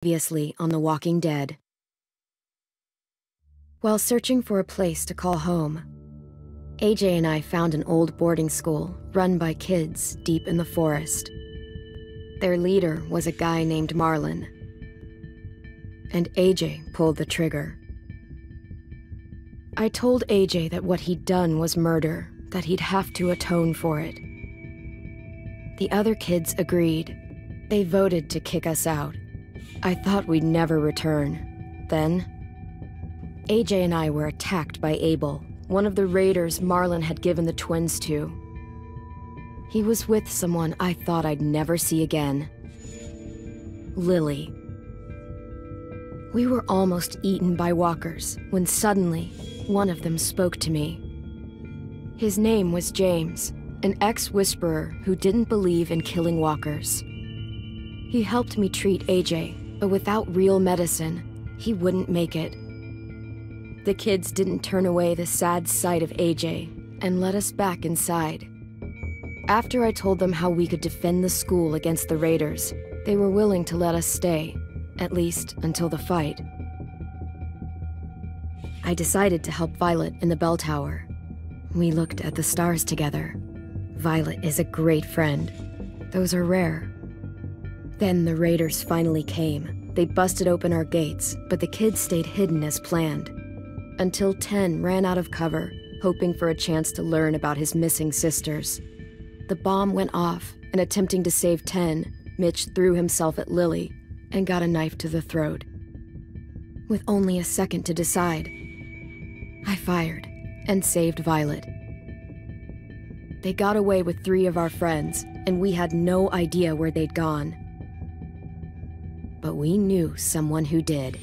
Previously on The Walking Dead. While searching for a place to call home, AJ and I found an old boarding school run by kids deep in the forest. Their leader was a guy named Marlon, and AJ pulled the trigger. I told AJ that what he'd done was murder, that he'd have to atone for it. The other kids agreed. They voted to kick us out. I thought we'd never return. Then, AJ and I were attacked by Abel, one of the raiders Marlon had given the twins to. He was with someone I thought I'd never see again. Lily. We were almost eaten by walkers when suddenly, one of them spoke to me. His name was James, an ex-whisperer who didn't believe in killing walkers. He helped me treat AJ, but without real medicine, he wouldn't make it. The kids didn't turn away the sad sight of AJ and let us back inside. After I told them how we could defend the school against the raiders, they were willing to let us stay, at least until the fight. I decided to help Violet in the bell tower. We looked at the stars together. Violet is a great friend. Those are rare. Then the raiders finally came. They busted open our gates, but the kids stayed hidden as planned. Until 10 ran out of cover, hoping for a chance to learn about his missing sisters. The bomb went off, and attempting to save 10, Mitch threw himself at Lily and got a knife to the throat. With only a second to decide, I fired and saved Violet. They got away with 3 of our friends, and we had no idea where they'd gone. But we knew someone who did.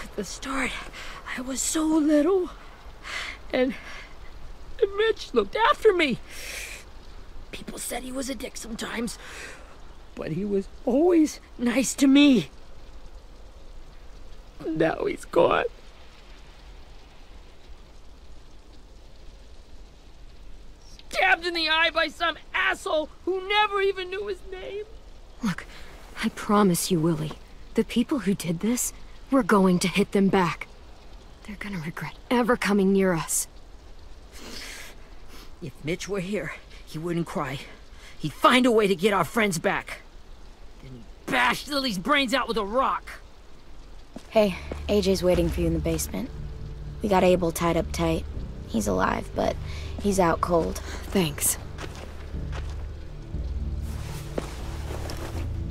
At the start, I was so little, and Mitch looked after me. People said he was a dick sometimes, but he was always nice to me. Now he's gone. Stabbed in the eye by some asshole who never even knew his name. Look, I promise you, Willie, the people who did this, we're going to hit them back. They're gonna regret ever coming near us. If Mitch were here, he wouldn't cry. He'd find a way to get our friends back. Then he'd bash Lily's brains out with a rock. Hey, AJ's waiting for you in the basement. We got Abel tied up tight. He's alive, but he's out cold. Thanks.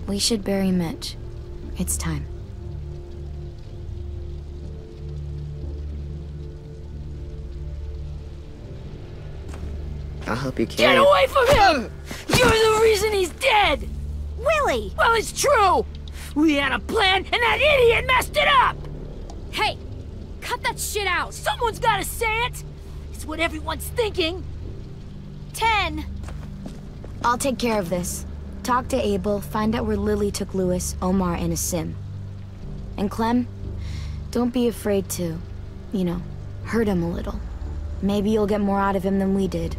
We should bury Mitch. It's time. I'll help you carry Get away from him! You're the reason he's dead! Willie! Well, it's true! We had a plan, and that idiot messed it up! Hey! Cut that shit out! Someone's gotta say it! It's what everyone's thinking! 10! I'll take care of this. Talk to Abel, find out where Lily took Lewis, Omar, and Asim. And Clem, don't be afraid to, hurt him a little. Maybe you'll get more out of him than we did.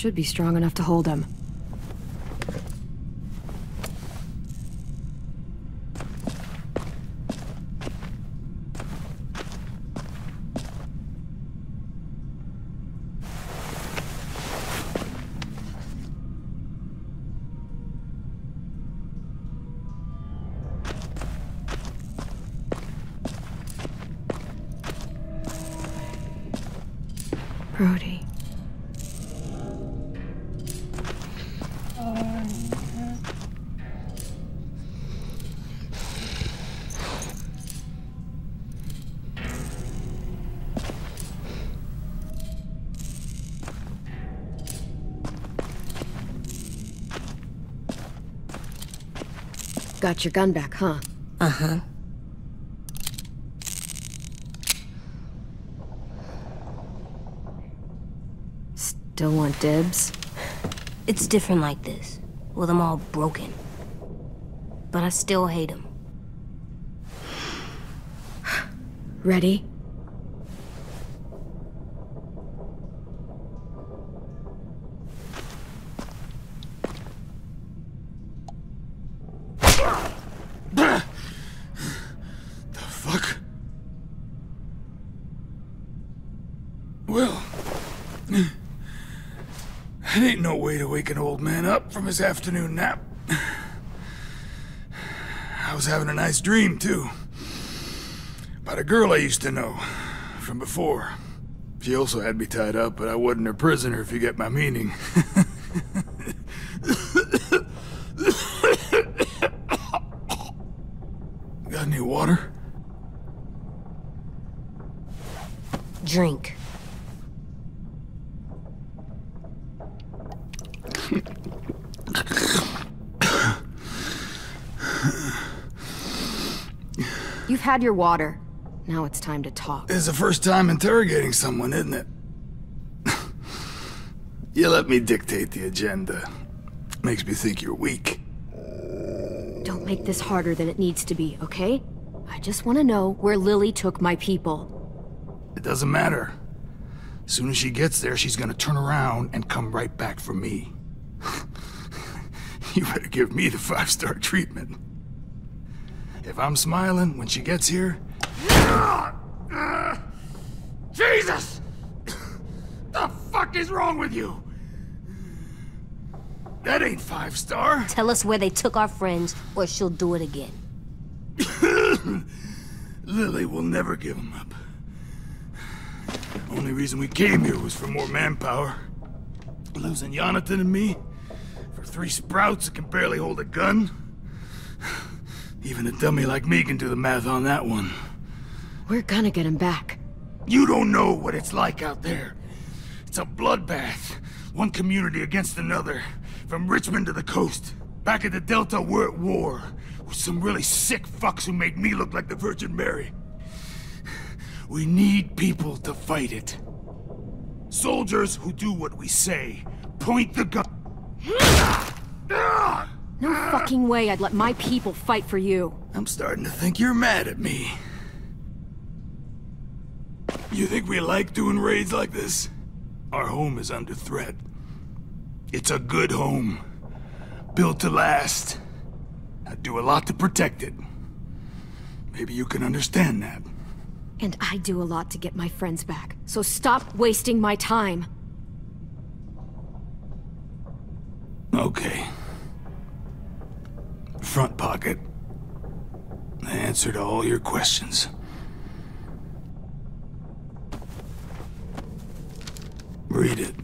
should be strong enough to hold him. Brody. Got your gun back, huh? Uh-huh. Still want dibs? It's different like this, with them all broken. But I still hate them. Ready? The fuck? Well, that ain't no way to wake an old man up from his afternoon nap. I was having a nice dream, too. About a girl I used to know from before. She also had me tied up, but I wasn't her prisoner, if you get my meaning. Got any water? Drink. You've had your water. Now it's time to talk. It's the first time interrogating someone, isn't it? You let me dictate the agenda. Makes me think you're weak. Don't make this harder than it needs to be, okay? I just want to know where Lily took my people. It doesn't matter. As soon as she gets there, she's gonna turn around and come right back for me. You better give me the 5-star treatment. If I'm smiling when she gets here... Jesus! The fuck is wrong with you? That ain't 5-star. Tell us where they took our friends, or she'll do it again. Lily will never give them up. Only reason we came here was for more manpower. Losing Jonathan and me for 3 sprouts that can barely hold a gun. Even a dummy like me can do the math on that one. We're gonna get him back. You don't know what it's like out there. It's a bloodbath. One community against another. From Richmond to the coast. Back at the Delta, we're at war. With some really sick fucks who made me look like the Virgin Mary. We need people to fight it. Soldiers who do what we say. Point the gun. No fucking way I'd let my people fight for you. I'm starting to think you're mad at me. You think we like doing raids like this? Our home is under threat. It's a good home. Built to last. I'd do a lot to protect it. Maybe you can understand that. And I do a lot to get my friends back. So stop wasting my time. Okay. Front pocket. The answer to all your questions. Read it.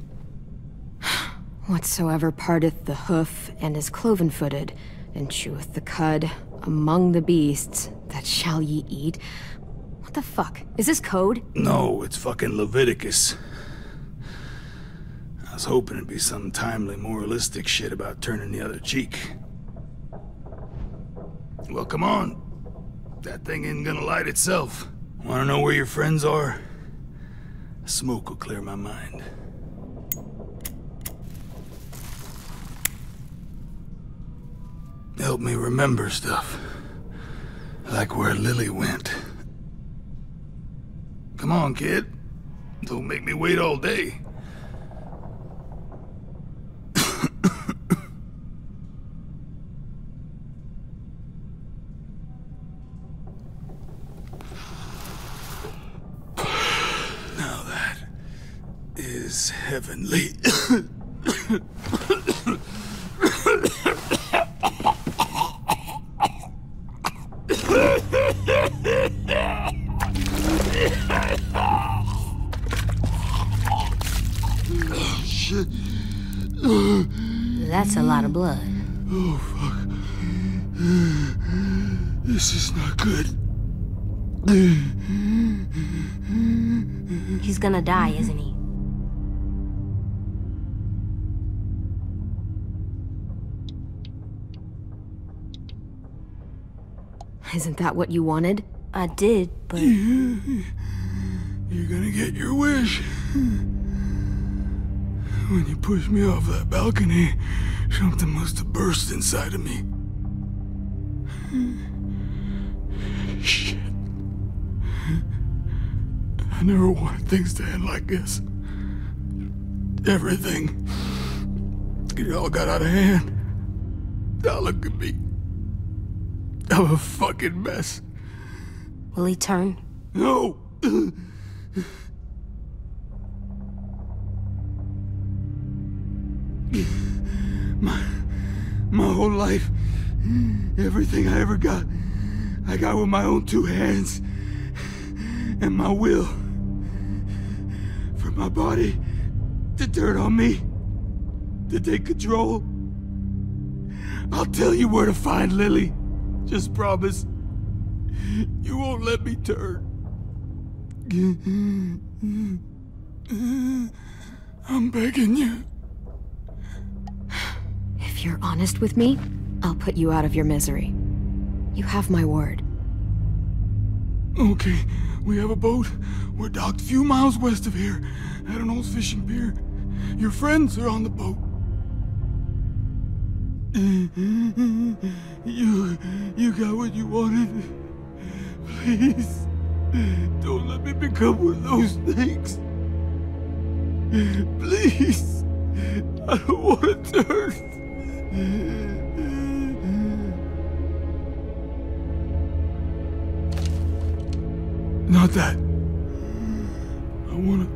Whatsoever parteth the hoof and is cloven-footed, and cheweth the cud among the beasts, that shall ye eat. What the fuck? Is this code? No, it's fucking Leviticus. I was hoping it'd be some timely, moralistic shit about turning the other cheek. Well, come on. That thing ain't gonna light itself. Wanna know where your friends are? Smoke will clear my mind. Help me remember stuff. Like where Lily went. Come on, kid. Don't make me wait all day. is heavenly. Oh, shit. That's a lot of blood. Oh, fuck. This is not good. He's gonna die, isn't he? Isn't that what you wanted? I did, but... You're gonna get your wish. When you pushed me off that balcony, something must have burst inside of me. Shit. I never wanted things to end like this. Everything. It all got out of hand. Now look at me. I'm a fucking mess. Will he turn? No! My whole life, everything I ever got, I got with my own two hands and my will. For my body to turn on me, to take control. I'll tell you where to find Lily. Just promise you won't let me turn. I'm begging you. If you're honest with me, I'll put you out of your misery. You have my word. Okay, we have a boat. We're docked a few miles west of here, at an old fishing pier. Your friends are on the boat. You got what you wanted. Please, don't let me become one of those things. Please, I don't want to turn. Not that. I wanna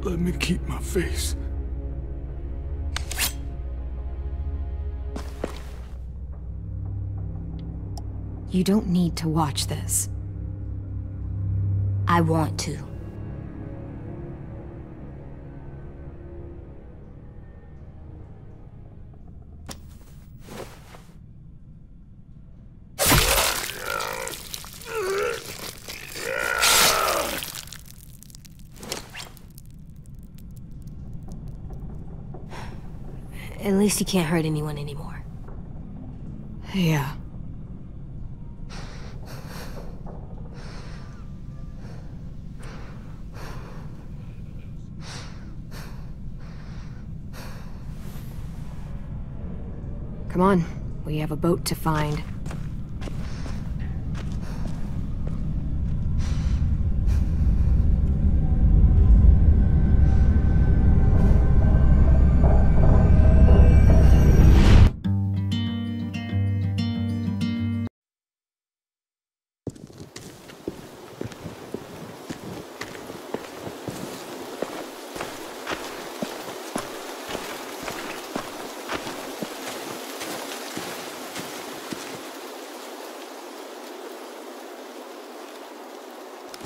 let me keep my face. You don't need to watch this. I want to. At least he can't hurt anyone anymore. Yeah. Come on, we have a boat to find.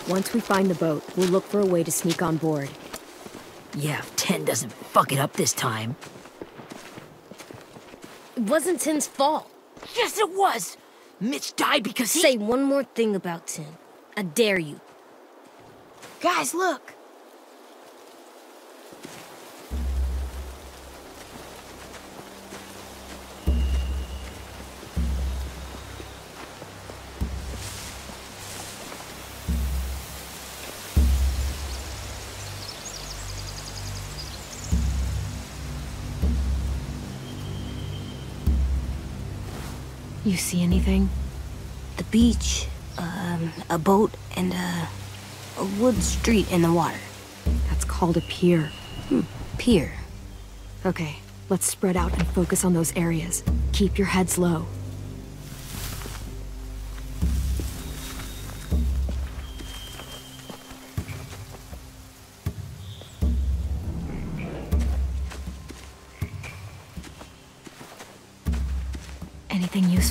Once we find the boat, we'll look for a way to sneak on board. Yeah, if 10 doesn't fuck it up this time. It wasn't Tin's fault. Yes, it was! Mitch died because he— Say one more thing about Tin. I dare you. Guys, look! You see anything? The beach, a boat, and a wood street in the water. That's called a pier. Pier. Okay, let's spread out and focus on those areas. Keep your heads low.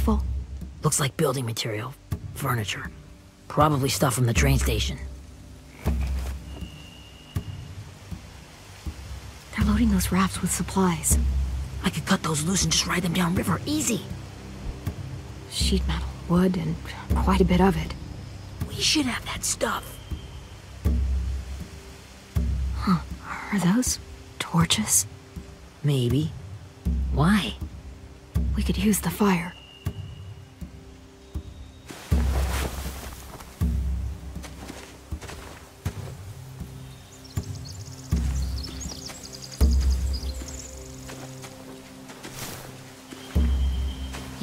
useful? Looks like building material. Furniture. Probably stuff from the train station. They're loading those rafts with supplies. I could cut those loose and just ride them downriver, easy. Sheet metal, wood, and quite a bit of it. We should have that stuff. Huh. Are those torches? Maybe. Why? We could use the fire.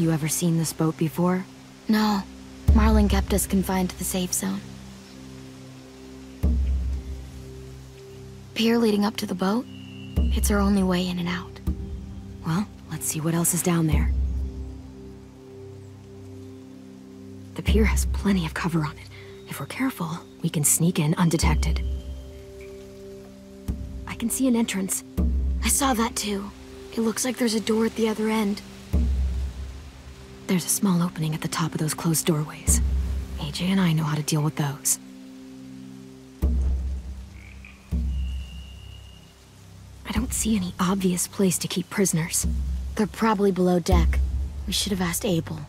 You ever seen this boat before? No. Marlin kept us confined to the safe zone. Pier leading up to the boat? It's our only way in and out. Well, let's see what else is down there. The pier has plenty of cover on it. If we're careful, we can sneak in undetected. I can see an entrance. I saw that too. It looks like there's a door at the other end. There's a small opening at the top of those closed doorways. AJ and I know how to deal with those. I don't see any obvious place to keep prisoners. They're probably below deck. We should have asked Abel.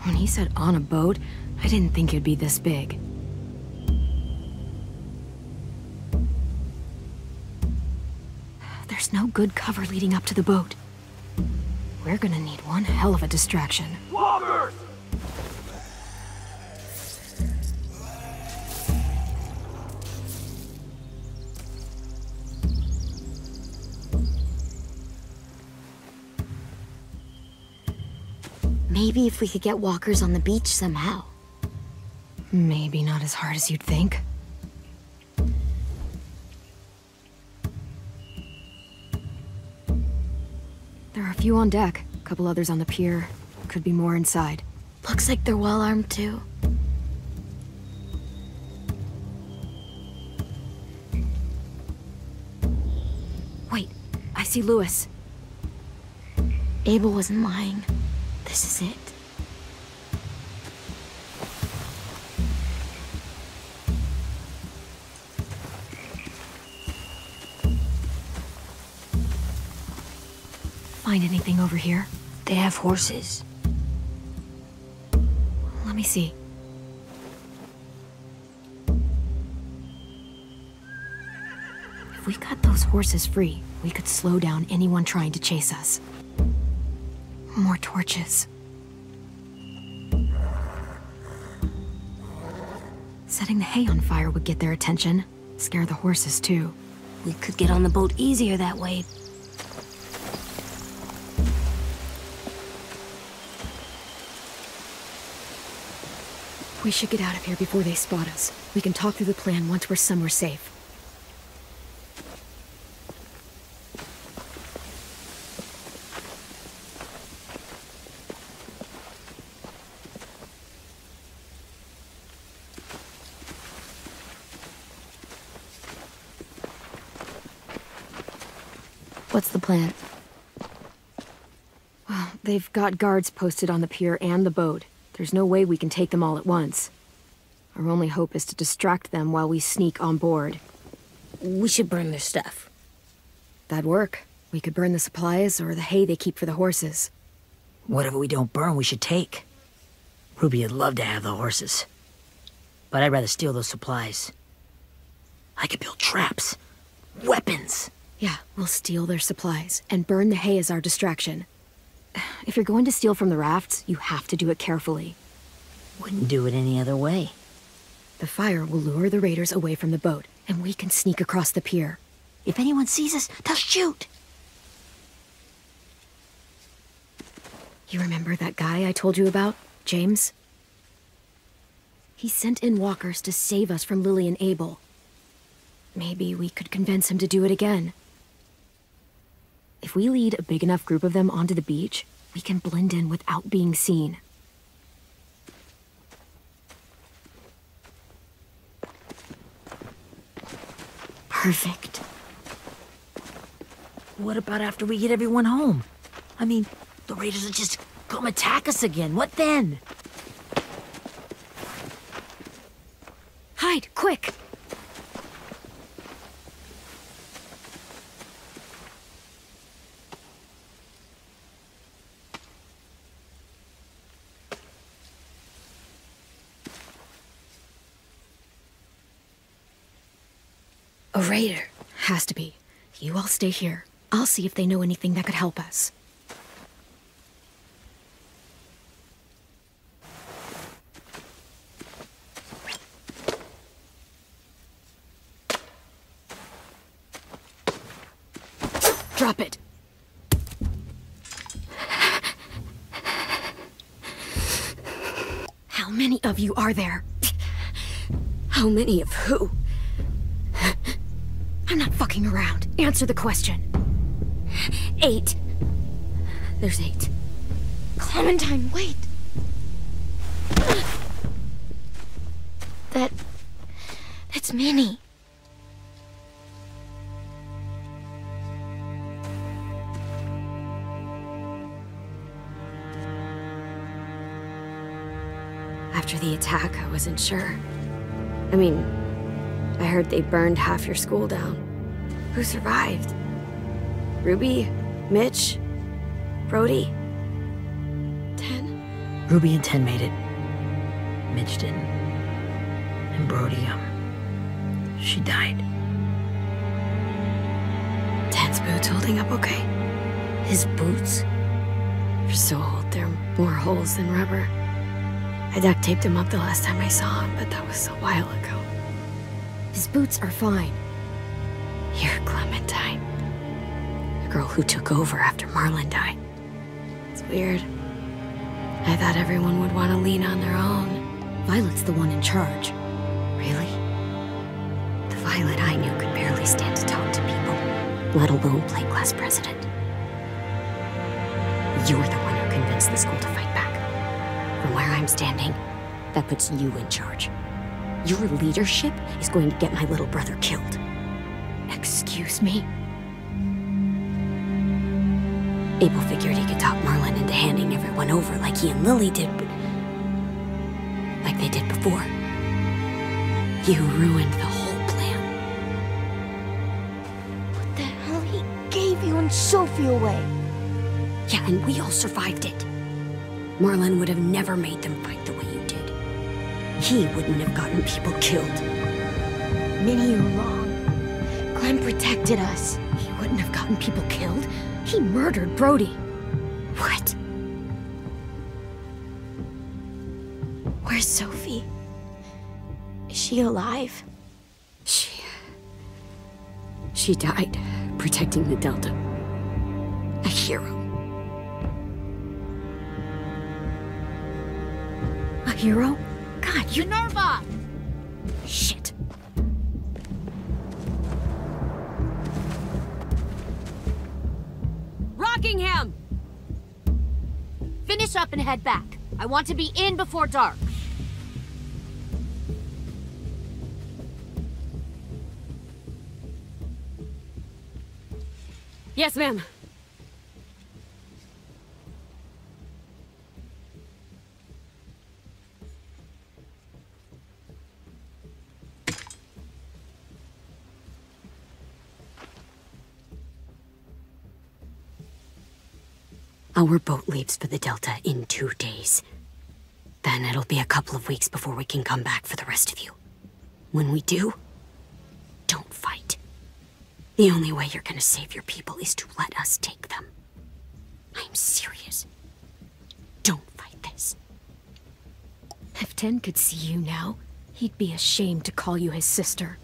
When he said on a boat, I didn't think it'd be this big. There's no good cover leading up to the boat. We're gonna need one hell of a distraction. Walkers! Maybe if we could get walkers on the beach somehow. Maybe not as hard as you'd think. There are a few on deck, a couple others on the pier. Could be more inside. Looks like they're well armed too. Wait, I see Lewis. Abel wasn't lying. This is it. Find anything over here? They have horses. Let me see. If we cut those horses free, we could slow down anyone trying to chase us. More torches. Setting the hay on fire would get their attention. Scare the horses, too. We could get on the boat easier that way. We should get out of here before they spot us. We can talk through the plan once we're somewhere safe. What's the plan? Well, they've got guards posted on the pier and the boat. There's no way we can take them all at once. Our only hope is to distract them while we sneak on board. We should burn their stuff. That'd work. We could burn the supplies or the hay they keep for the horses. Whatever we don't burn, we should take. Ruby'd love to have the horses. But I'd rather steal those supplies. I could build traps. Weapons. Yeah, we'll steal their supplies and burn the hay as our distraction. If you're going to steal from the rafts, you have to do it carefully. Wouldn't do it any other way. The fire will lure the raiders away from the boat, and we can sneak across the pier. If anyone sees us, they'll shoot. You remember that guy I told you about, James? He sent in walkers to save us from Lily and Abel. Maybe we could convince him to do it again. If we lead a big enough group of them onto the beach, we can blend in without being seen. Perfect. What about after we get everyone home? I mean, the raiders will just come attack us again. What then? Hide, quick! A raider. Has to be. You all stay here. I'll see if they know anything that could help us. Drop it. How many of you are there? How many of who? I'm not fucking around. Answer the question. 8. There's 8. Clementine, wait. That's Minnie. After the attack, I wasn't sure. I mean, I heard they burned half your school down. Who survived? Ruby? Mitch? Brody? 10? Ruby and 10 made it. Mitch didn't. And Brody, she died. 10's boots holding up okay? His boots? They're so old, there are more holes than rubber. I duct taped him up the last time I saw him, but that was a while ago. His boots are fine. You're Clementine. The girl who took over after Marlon died. It's weird. I thought everyone would want to lean on their own. Violet's the one in charge. Really? The Violet I knew could barely stand to talk to people, Let alone play class president. You're the one who convinced the school to fight back. From where I'm standing, that puts you in charge. Your leadership is going to get my little brother killed. Excuse me? Abel figured he could talk Marlon into handing everyone over like he and Lily did, but... like they did before. You ruined the whole plan. What the hell? He gave you and Sophie away. Yeah, and we all survived it. Marlon would have never made them fight the way you did. He wouldn't have gotten people killed. Minnie, you're wrong. Clem protected us. He wouldn't have gotten people killed. He murdered Brody. What? Where's Sophie? Is she alive? She died protecting the Delta. A hero. A hero? God, you... Minerva! Shit. Rockingham! Finish up and head back. I want to be in before dark. Yes, ma'am. Our boat leaves for the Delta in 2 days. Then it'll be a couple of weeks before we can come back for the rest of you. When we do, don't fight. The only way you're gonna save your people is to let us take them. I'm serious. Don't fight this. If 10 could see you now, he'd be ashamed to call you his sister.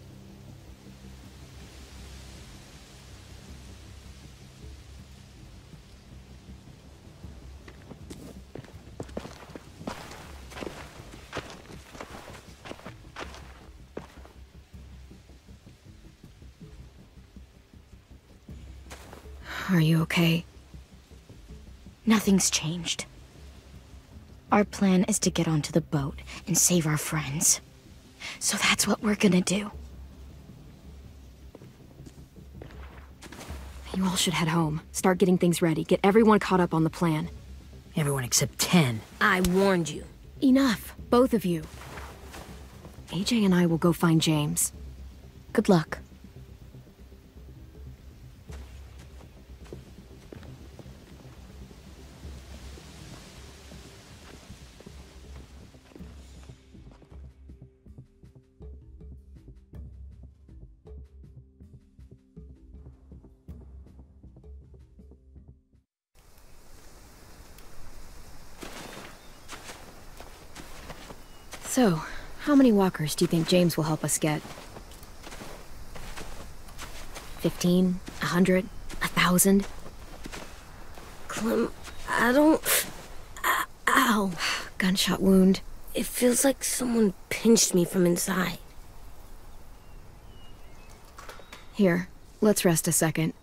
Are you okay? Nothing's changed. Our plan is to get onto the boat and save our friends. So that's what we're gonna do. You all should head home. Start getting things ready. Get everyone caught up on the plan. Everyone except 10. I warned you. Enough, both of you. AJ and I will go find James. Good luck. So, how many walkers do you think James will help us get? 15? 100? 1,000? Clem, I don't... Ow. Gunshot wound. It feels like someone pinched me from inside. Here, let's rest a second.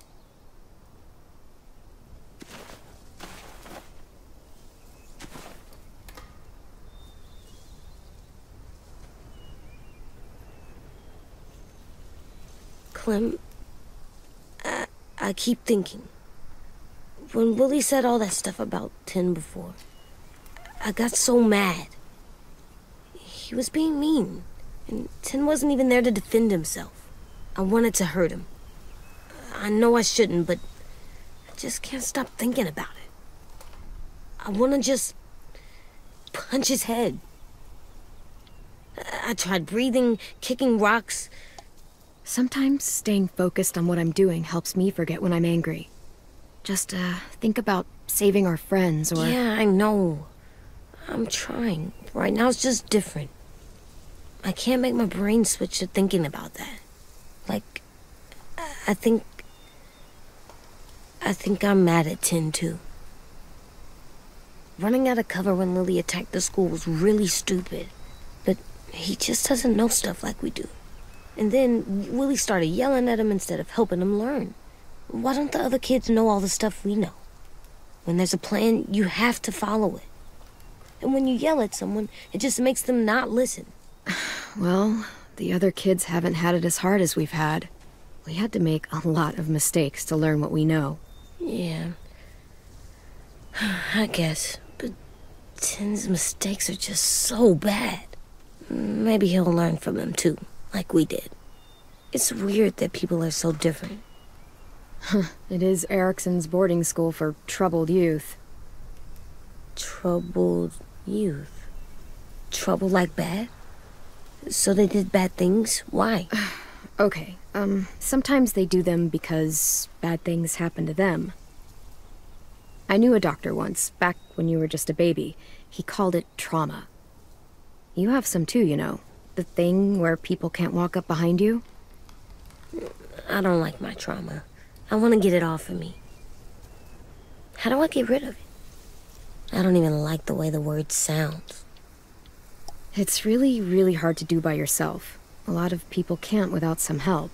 Clem, I keep thinking. When Willie said all that stuff about 10 before, I got so mad. He was being mean, and 10 wasn't even there to defend himself. I wanted to hurt him. I know I shouldn't, but I just can't stop thinking about it. I want to just punch his head. I tried breathing, kicking rocks. Sometimes staying focused on what I'm doing helps me forget when I'm angry. Just, think about saving our friends or... Yeah, I know. I'm trying. Right now it's just different. I can't make my brain switch to thinking about that. Like, I think I'm mad at 10 too. Running out of cover when Lily attacked the school was really stupid. But he just doesn't know stuff like we do. And then Willie started yelling at him instead of helping him learn. Why don't the other kids know all the stuff we know? When there's a plan, you have to follow it. And when you yell at someone, it just makes them not listen. Well, the other kids haven't had it as hard as we've had. We had to make a lot of mistakes to learn what we know. Yeah. I guess. But 10's mistakes are just so bad. Maybe he'll learn from them too, like we did. It's weird that people are so different. It is Erickson's boarding school for troubled youth. Troubled youth? Trouble like bad? So they did bad things? Why? Okay, sometimes they do them because bad things happen to them. I knew a doctor once, back when you were just a baby. He called it trauma. You have some too, you know. The thing where people can't walk up behind you. I don't like my trauma. I want to get it off of me. How do I get rid of it? I don't even like the way the word sounds. It's really, really hard to do by yourself. A lot of people can't without some help.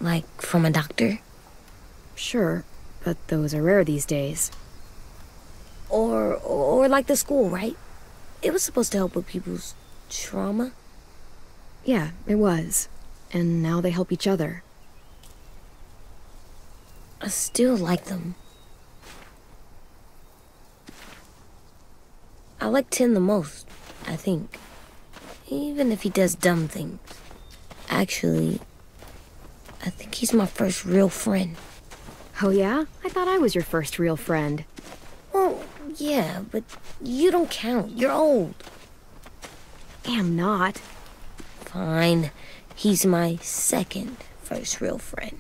Like from a doctor? Sure, but those are rare these days. Or like the school, right? It was supposed to help with people's trauma. Yeah, it was. And now they help each other. I still like them. I like 10 the most, I think. Even if he does dumb things. Actually, I think he's my first real friend. Oh yeah? I thought I was your first real friend. Well, yeah, but you don't count. You're old. Am not. Fine. He's my second first real friend.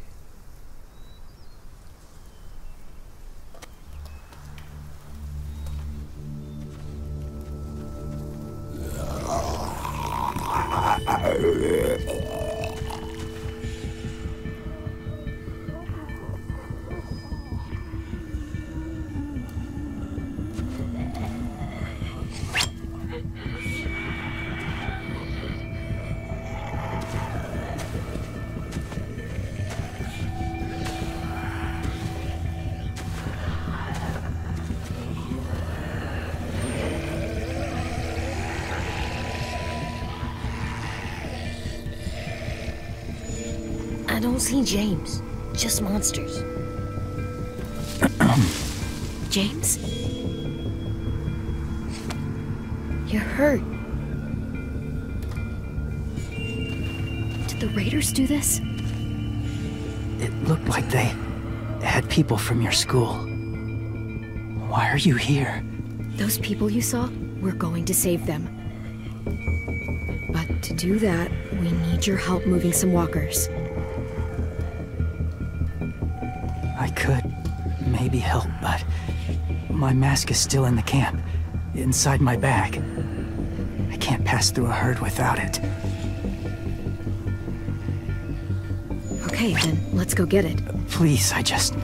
I don't see James, just monsters. James? You hurt. Did the raiders do this? It looked like they had people from your school. Why are you here? Those people you saw, we're going to save them. But to do that, we need your help moving some walkers. I could maybe help, but my mask is still in the camp, inside my bag. I can't pass through a herd without it. Okay, then let's go get it. Please, I just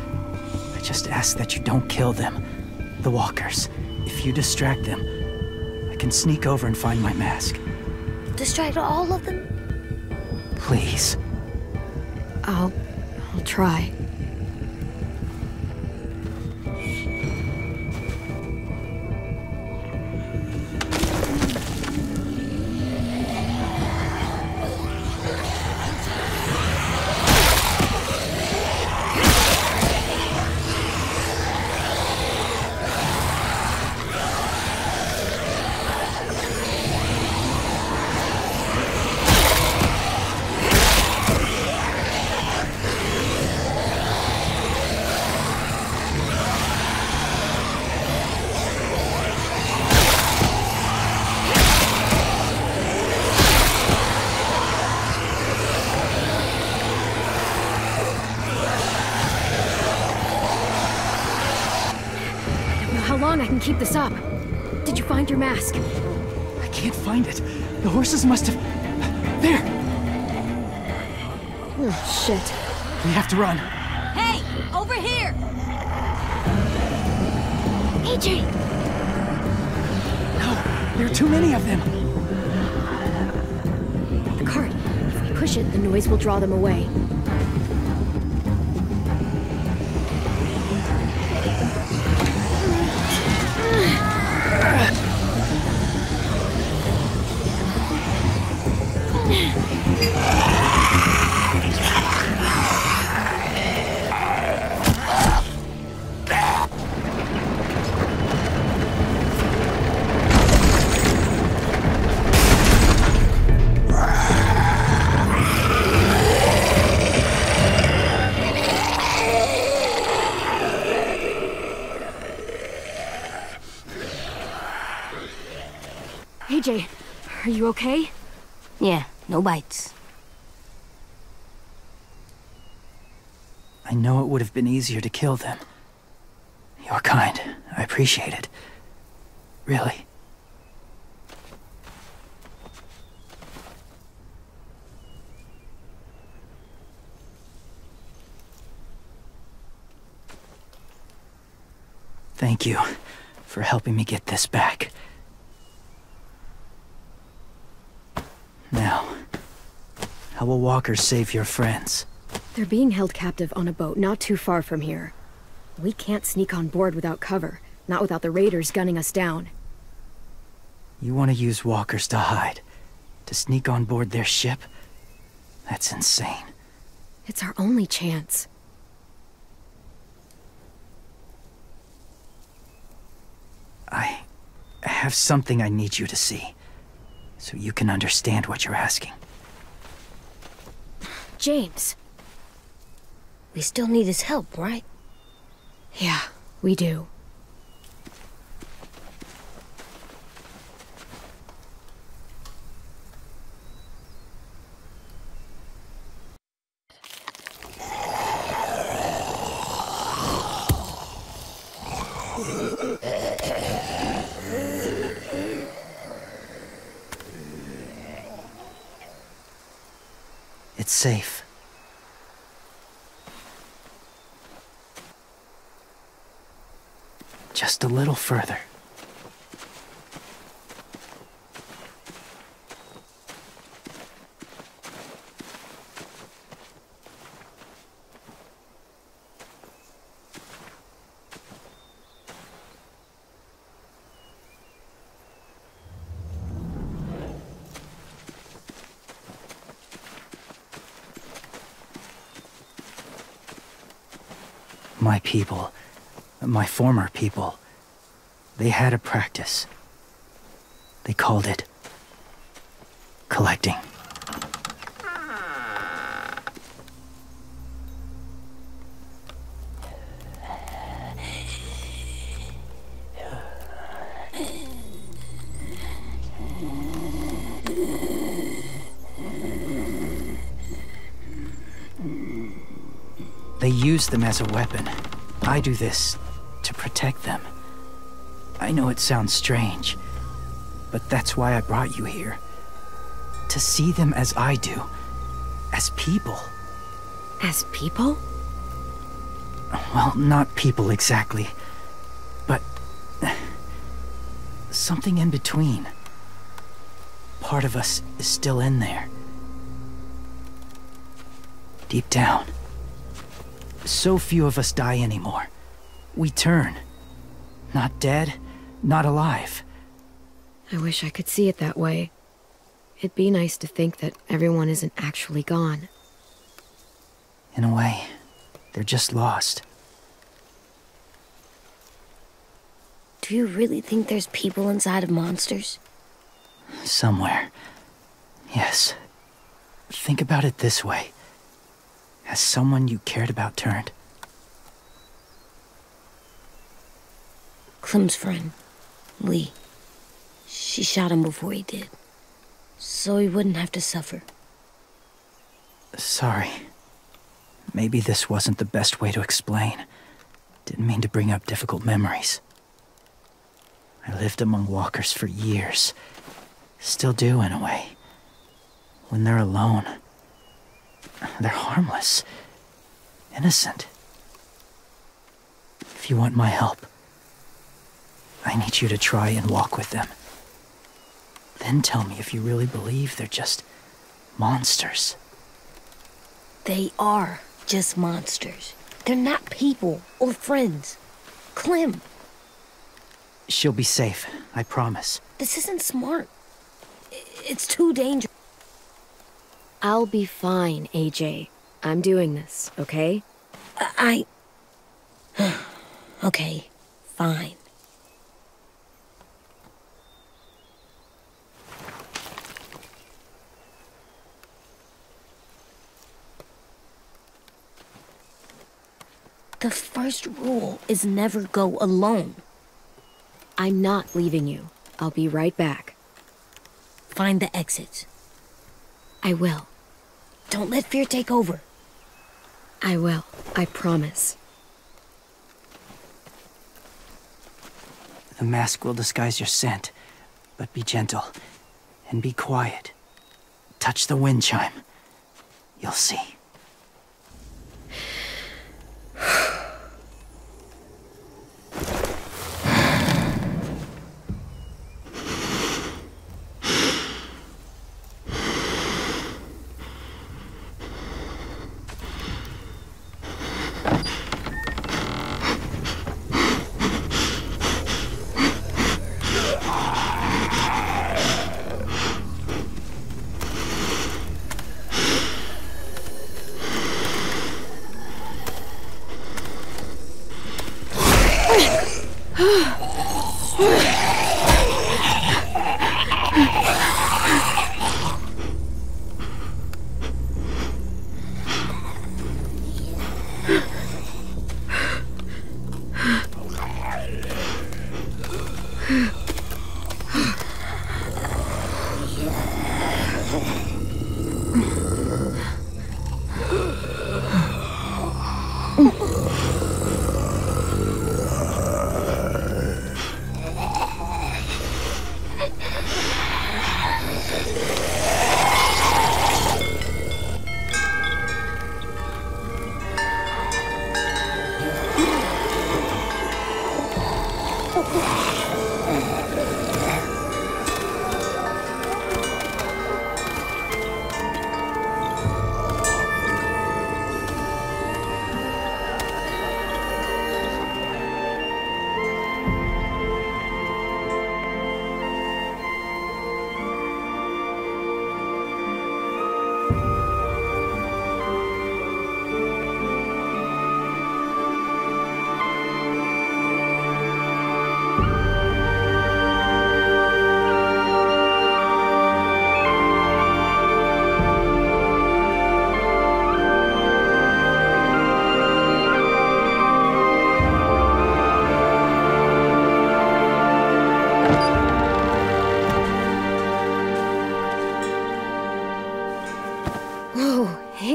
ask that you don't kill them. The walkers. If you distract them, I can sneak over and find my mask. Distract all of them? Please. I'll try. I can keep this up. Did you find your mask? I can't find it. The horses must have... There! Oh, shit. We have to run. Hey! Over here! AJ! No, there are too many of them. The cart. If we push it, the noise will draw them away. AJ, are you okay? Yeah, no bites. I know it would have been easier to kill them. You're kind. I appreciate it. Really. Thank you for helping me get this back. Now, how will walkers save your friends? They're being held captive on a boat not too far from here. We can't sneak on board without cover, not without the raiders gunning us down. You want to use walkers to hide? To sneak on board their ship? That's insane. It's our only chance. I have something I need you to see, so you can understand what you're asking. James. We still need his help, right? Yeah, we do. It's safe. Just a little further. My people, my former people, they had a practice. They called it collecting. They use them as a weapon. I do this to protect them. I know it sounds strange, but that's why I brought you here. To see them as I do. As people. As people? Well, not people exactly, but something in between. Part of us is still in there. Deep down. So few of us die anymore. We turn. Not dead, not alive. I wish I could see it that way. It'd be nice to think that everyone isn't actually gone. In a way, they're just lost. Do you really think there's people inside of monsters? Somewhere. Yes. Think about it this way. Has someone you cared about turned? Clem's friend, Lee. She shot him before he did. So he wouldn't have to suffer. Sorry. Maybe this wasn't the best way to explain. Didn't mean to bring up difficult memories. I lived among walkers for years. Still do, in a way. When they're alone, they're harmless. Innocent. If you want my help, I need you to try and walk with them. Then tell me if you really believe they're just monsters. They are just monsters. They're not people or friends. Clem, She'll be safe, I promise. this isn't smart. It's too dangerous. I'll be fine, AJ. I'm doing this, okay? Okay, fine. The first rule is never go alone. I'm not leaving you. I'll be right back. Find the exits. I will. Don't let fear take over. I will. I promise. The mask will disguise your scent, but be gentle and be quiet. Touch the wind chime. You'll see.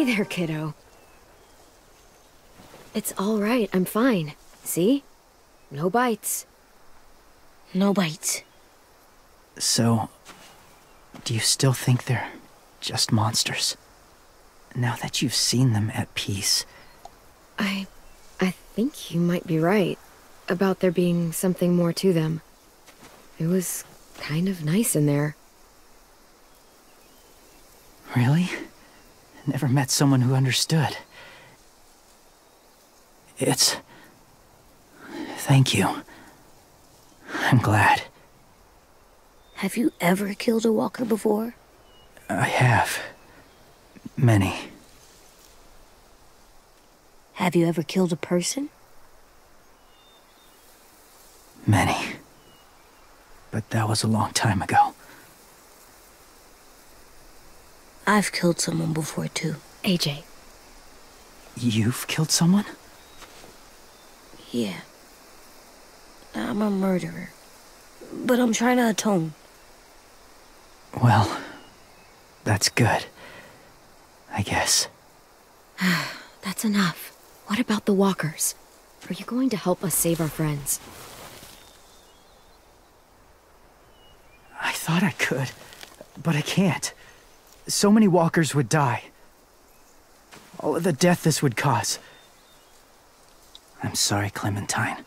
there, kiddo. It's all right, I'm fine. See? No bites. No bites. So, do you still think they're just monsters? Now that you've seen them at peace. I think you might be right about there being something more to them. It was kind of nice in there. Really? Never met someone who understood. Thank you. I'm glad. Have you ever killed a walker before? I have. Many. Have you ever killed a person? Many. But that was a long time ago. I've killed someone before, too. AJ. You've killed someone? Yeah. I'm a murderer. But I'm trying to atone. Well, that's good. I guess. That's enough. What about the walkers? Are you going to help us save our friends? I thought I could, but I can't. So many walkers would die. All of the death this would cause. I'm sorry, Clementine,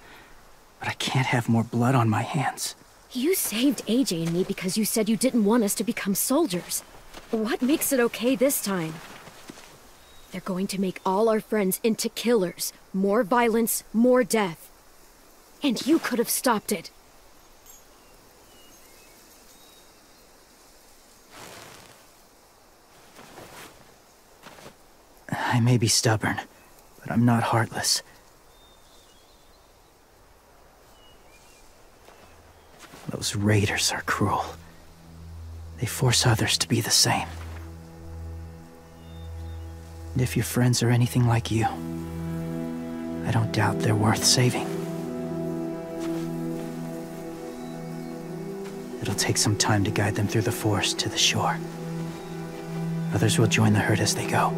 but I can't have more blood on my hands. You saved AJ and me because you said you didn't want us to become soldiers. What makes it okay this time? They're going to make all our friends into killers. More violence, more death. And you could have stopped it. I may be stubborn, but I'm not heartless. Those raiders are cruel. They force others to be the same. And if your friends are anything like you, I don't doubt they're worth saving. It'll take some time to guide them through the forest to the shore. Others will join the herd as they go.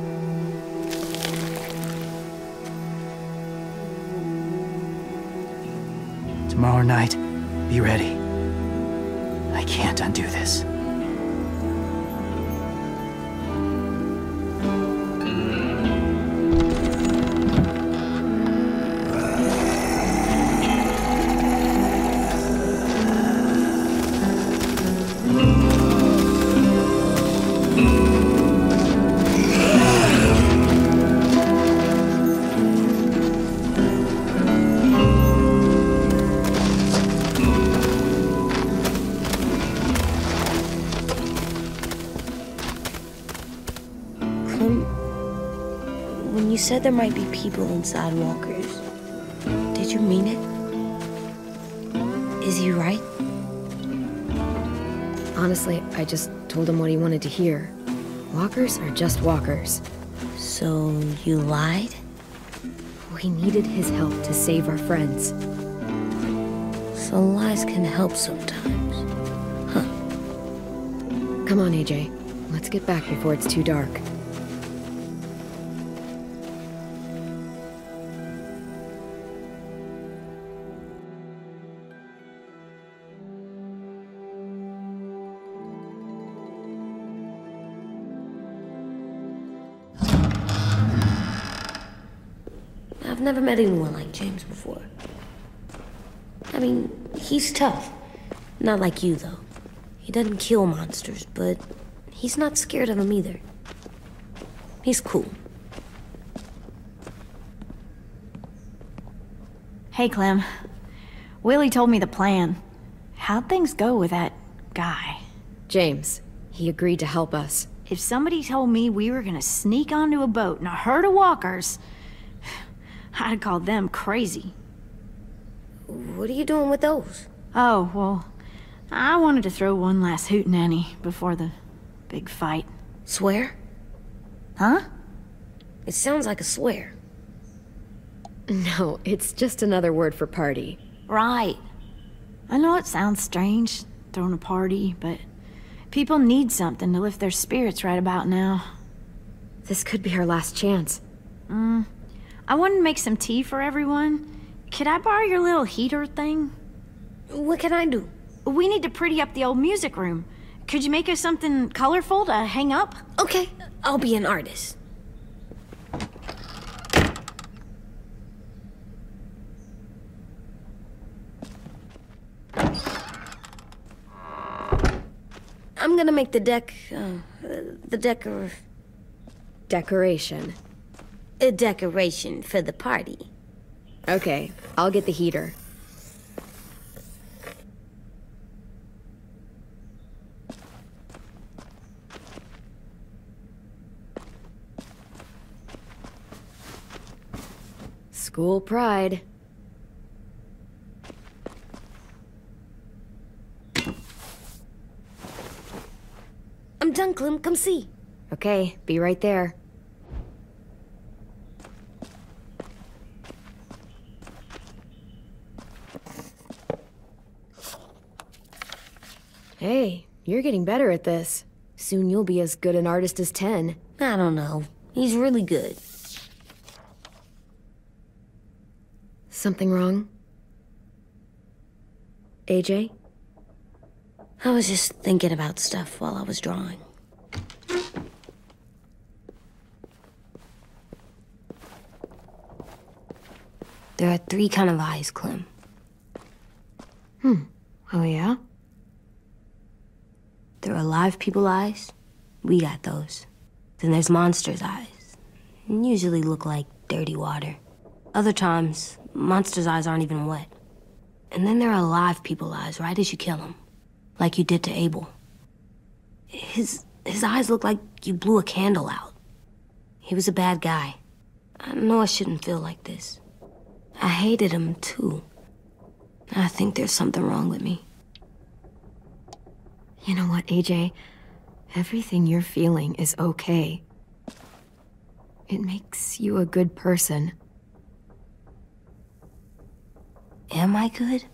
Tomorrow night, be ready. I can't undo this. When you said there might be people inside walkers, did you mean it? Is he right? Honestly, I just told him what he wanted to hear. Walkers are just walkers. So you lied? We needed his help to save our friends. So lies can help sometimes. Huh. Come on, AJ. Let's get back before it's too dark. I've never met anyone like James before. I mean, he's tough. Not like you, though. He doesn't kill monsters, but he's not scared of them either. He's cool. Hey, Clem. Willie told me the plan. How'd things go with that guy? James, he agreed to help us. If somebody told me we were gonna sneak onto a boat in a herd of walkers, I'd call them crazy. What are you doing with those? Oh, well, I wanted to throw one last hootenanny before the big fight. Swear? Huh? It sounds like a swear. No, it's just another word for party. Right. I know it sounds strange, throwing a party, but people need something to lift their spirits right about now. This could be our last chance. I wanted to make some tea for everyone. Could I borrow your little heater thing? What can I do? We need to pretty up the old music room. Could you make us something colorful to hang up? Okay, I'll be an artist. I'm gonna make the Decoration. a decoration for the party. Okay, I'll get the heater. School pride. I'm done, Clem. Come see. Okay, be right there. Hey, you're getting better at this. Soon you'll be as good an artist as 10. I don't know. He's really good. Something wrong? AJ? I was just thinking about stuff while I was drawing. There are 3 kind of eyes, Clem. Oh yeah? There are live people eyes. We got those. Then there's monsters' eyes. Usually look like dirty water. Other times, monsters' eyes aren't even wet. And then there are live people eyes right as you kill them. Like you did to Abel. His eyes look like you blew a candle out. He was a bad guy. I know I shouldn't feel like this. I hated him too. I think there's something wrong with me. You know what, AJ? Everything you're feeling is okay. It makes you a good person. Am I good?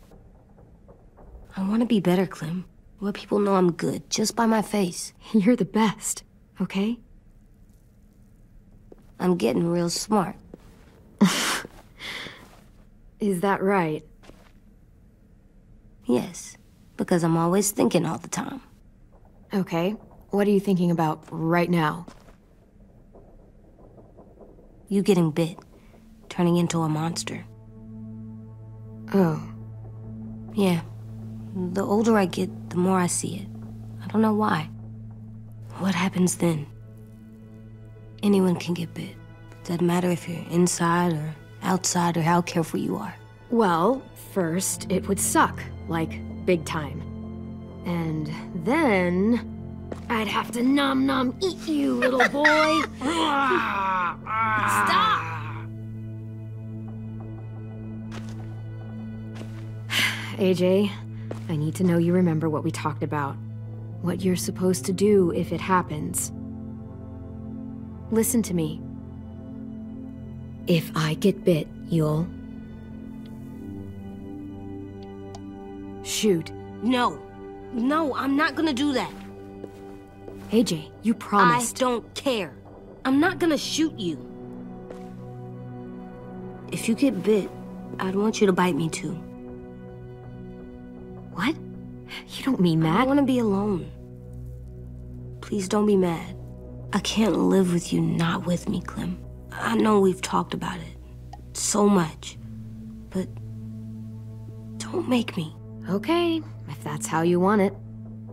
I want to be better, Clem. Let people know I'm good, just by my face. You're the best, okay? I'm getting real smart. Is that right? Yes, because I'm always thinking all the time. Okay, what are you thinking about right now? You getting bit, turning into a monster. Oh. Yeah. The older I get, the more I see it. I don't know why. What happens then? Anyone can get bit. Doesn't matter if you're inside or outside or how careful you are. Well, first, it would suck. Like, big time. And then... I'd have to nom eat you, little boy. Stop! AJ, I need to know you remember what we talked about. What you're supposed to do if it happens. Listen to me. If I get bit, you'll... shoot. No. No, I'm not gonna do that. AJ, you promised. I don't care. I'm not gonna shoot you. If you get bit, I'd want you to bite me too. What? You don't mean that. I want to be alone. Please don't be mad. I can't live with you not with me, Clem. I know we've talked about it so much, but don't make me. Okay, if that's how you want it.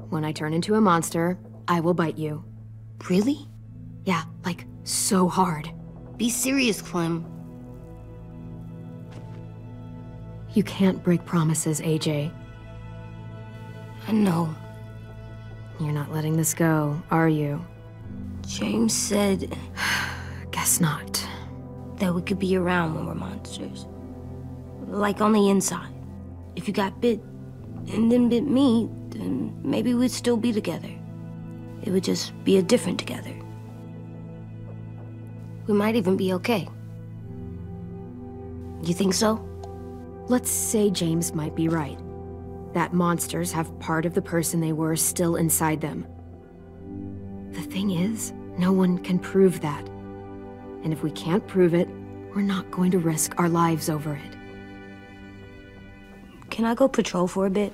When I turn into a monster, I will bite you. Really? Yeah, like, so hard. Be serious, Clem. You can't break promises, AJ. I know. You're not letting this go, are you? James said Guess not. that we could be around when we're monsters. Like on the inside. If you got bit and then bit me, then maybe we'd still be together. It would just be a different together. We might even be okay. You think so? Let's say James might be right. That monsters have part of the person they were still inside them. The thing is, No one can prove that. And if we can't prove it, we're not going to risk our lives over it. Can I go patrol for a bit?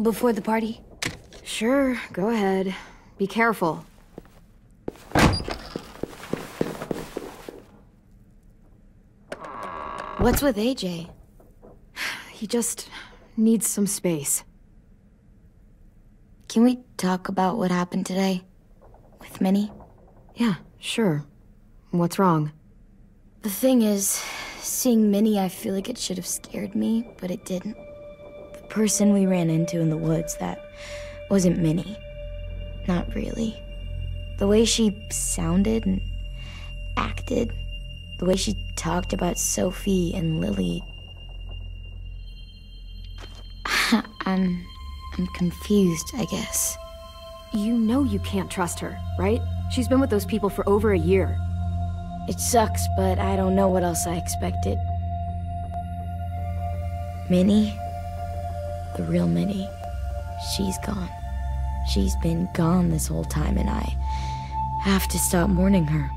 Before the party? Sure, go ahead. Be careful. What's with AJ? He just needs some space. Can we talk about what happened today? With Minnie? Yeah, sure. What's wrong? The thing is, seeing Minnie, I feel like it should have scared me, but it didn't. The person we ran into in the woods, that wasn't Minnie. Not really. The way she sounded and acted, the way she talked about Sophie and Lily. I'm confused, I guess. You know you can't trust her, right? She's been with those people for over a year. It sucks, but I don't know what else I expected. Minnie? The real Minnie. She's gone. She's been gone this whole time, and I have to stop mourning her.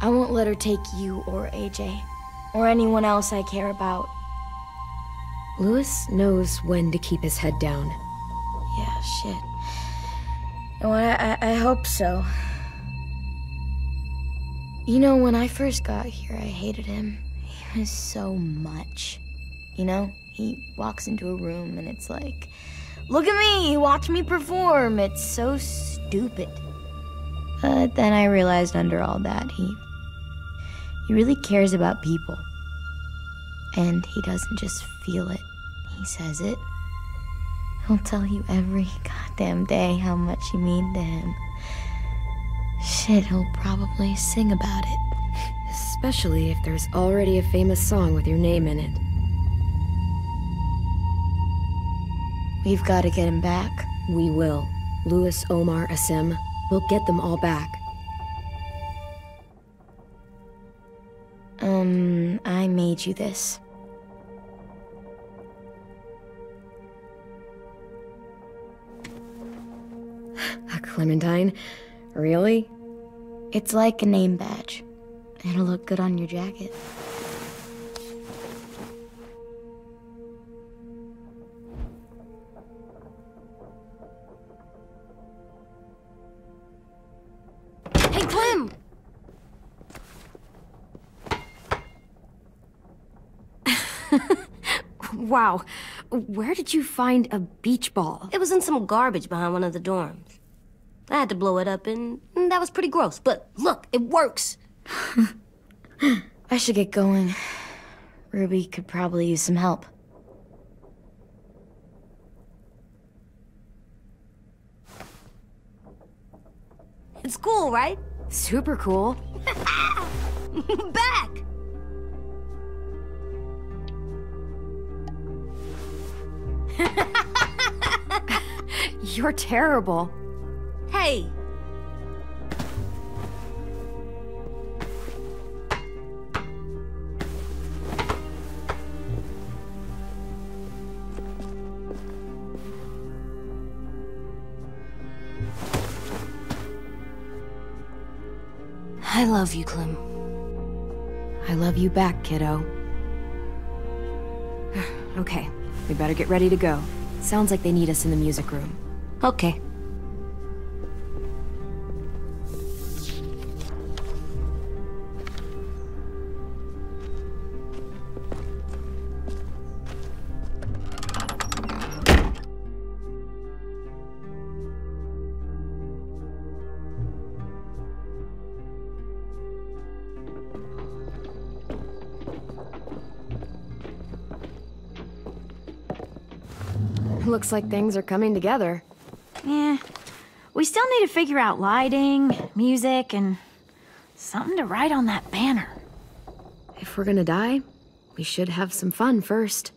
I won't let her take you or AJ, or anyone else I care about. Louis knows when to keep his head down. Yeah, shit. No, I hope so. You know, when I first got here, I hated him. He was so much. You know, he walks into a room and it's like, look at me, watch me perform. It's so stupid. But then I realized under all that, he really cares about people. And he doesn't just feel it, he says it. He'll tell you every goddamn day how much you mean to him. Shit, he'll probably sing about it. Especially if there's already a famous song with your name in it. We've got to get him back. We will. Louis, Omar, Asim. We'll get them all back. I made you this. A Clementine? Really? It's like a name badge. It'll look good on your jacket. Hey, Clem! Wow. Where did you find a beach ball? It was in some garbage behind one of the dorms. I had to blow it up, and that was pretty gross. But look, it works. I should get going. Ruby could probably use some help. It's cool, right? Super cool. Back! You're terrible. Hey! I love you, Clem. I love you back, kiddo. Okay, we better get ready to go. Sounds like they need us in the music room. Okay. Looks like things are coming together. Yeah. We still need to figure out lighting, music, and something to write on that banner. If we're gonna die, we should have some fun first.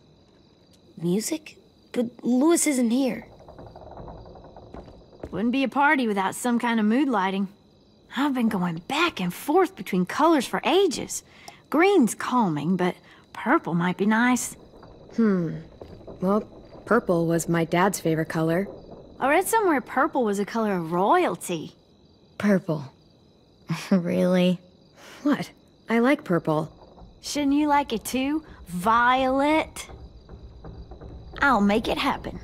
Music? But Louis isn't here. Wouldn't be a party without some kind of mood lighting. I've been going back and forth between colors for ages. Green's calming, but purple might be nice. Well, purple was my dad's favorite color. I read somewhere purple was a color of royalty. Purple. Really? What? I like purple. Shouldn't you like it too, Violet? I'll make it happen.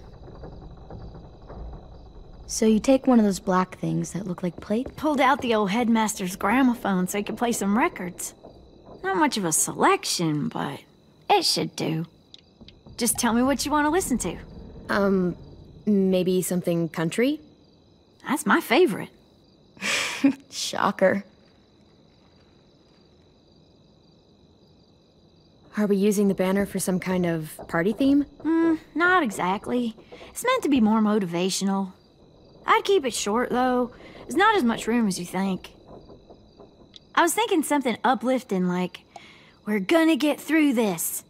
So you take one of those black things that look like plates? Pulled out the old headmaster's gramophone so he could play some records. Not much of a selection, but it should do. Just tell me what you want to listen to. Maybe something country? That's my favorite. Shocker. Are we using the banner for some kind of party theme? Not exactly. It's meant to be more motivational. I'd keep it short, though. There's not as much room as you think. I was thinking something uplifting like, we're gonna get through this.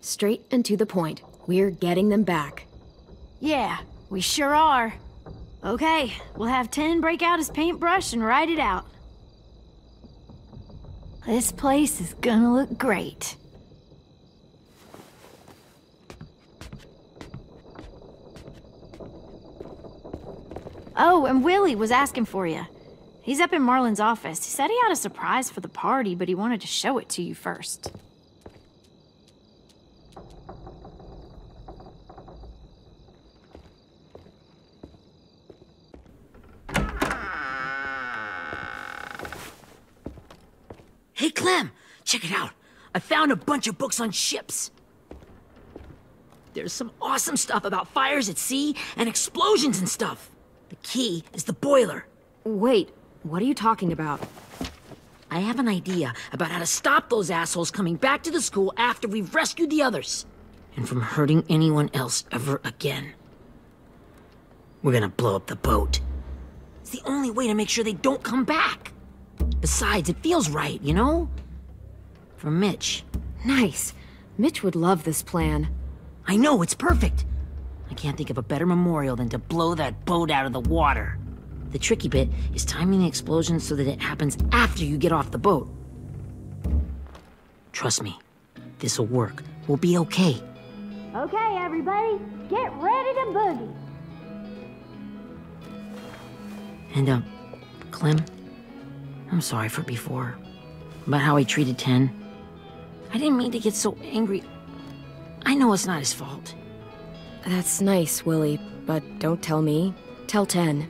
Straight and to the point. We're getting them back. Yeah, we sure are. Okay, we'll have 10 break out his paintbrush and write it out. This place is gonna look great. Oh, and Willie was asking for you. He's up in Marlin's office. He said he had a surprise for the party, but he wanted to show it to you first. Hey, Clem, check it out. I found a bunch of books on ships. There's some awesome stuff about fires at sea and explosions and stuff. The key is the boiler. Wait, what are you talking about? I have an idea about how to stop those assholes coming back to the school after we've rescued the others. And from hurting anyone else ever again. We're gonna blow up the boat. It's the only way to make sure they don't come back. Besides, it feels right, you know? For Mitch. Nice. Mitch would love this plan. I know, it's perfect. I can't think of a better memorial than to blow that boat out of the water. The tricky bit is timing the explosion so that it happens after you get off the boat. Trust me, this'll work. We'll be okay. Okay, everybody, get ready to boogie. And, Clem, I'm sorry for before. About how I treated Ten. I didn't mean to get so angry. I know it's not his fault. That's nice, Willie, but don't tell me. Tell 10.